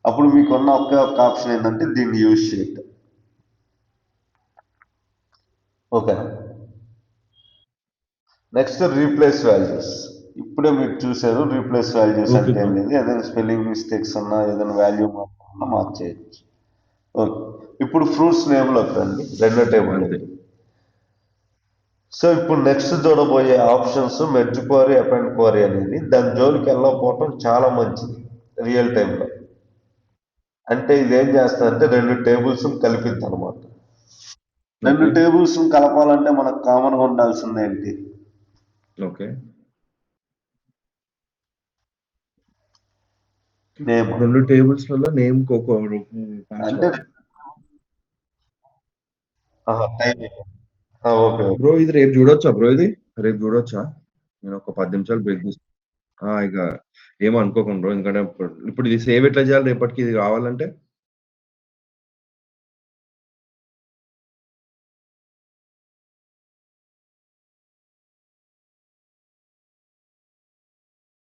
అప్పుడు మీకున్న ఒకే ఒక ఆప్షన్ ఏంటంటే దీన్ని యూజ్ చేయటం. ఓకే. Next replace values. ఇప్పుడే మీరు చూసారు రీప్లేస్ వాల్యూస్ ఓకే అంటే బ్రో. ఏంటి, ఏదైనా స్పెల్లింగ్ మిస్టేక్స్ ఉన్నా, ఏదైనా వాల్యూ మార్చుకున్నా మార్చేయచ్చు. ఓకే. ఇప్పుడు ఫ్రూట్స్ నేమ్ లోకి రండి, రెండో టేబుల్ అంతే. సో ఇప్పుడు నెక్స్ట్ చూడబోయే options merge query, append query అనేది. దాని జోలికి వెళ్ళకపోవటం చాలా మంచిది రియల్ టైంలో. అంటే ఇదేం చేస్తుందంటే రెండు టేబుల్స్ కలిపిద్ది అనమాట. రెండు ఓకే. టేబుల్స్ కలపాలంటే మనకు కామన్ గా ఉండాల్సింది ఏంటి? ఓకే. నేమ్ 2 టేబుల్స్‌లలో నేమ్‌కి ఒక అంటే పంచాలి. టైమింగ్. ఓకే. బ్రో ఇది రేపు చూడొచ్చా బ్రో ఇది? రేపు చూడొచ్చా? నేను ఒక 10 నిమిషాలు బ్రేక్ తీస్ ఇక ఏమనుకోకండి బ్రో. ఎందుకంటే ఇప్పుడు ఇది సేవ్ ఎట్లా చేయాలి రేపటికి ఇది కావాలంటే?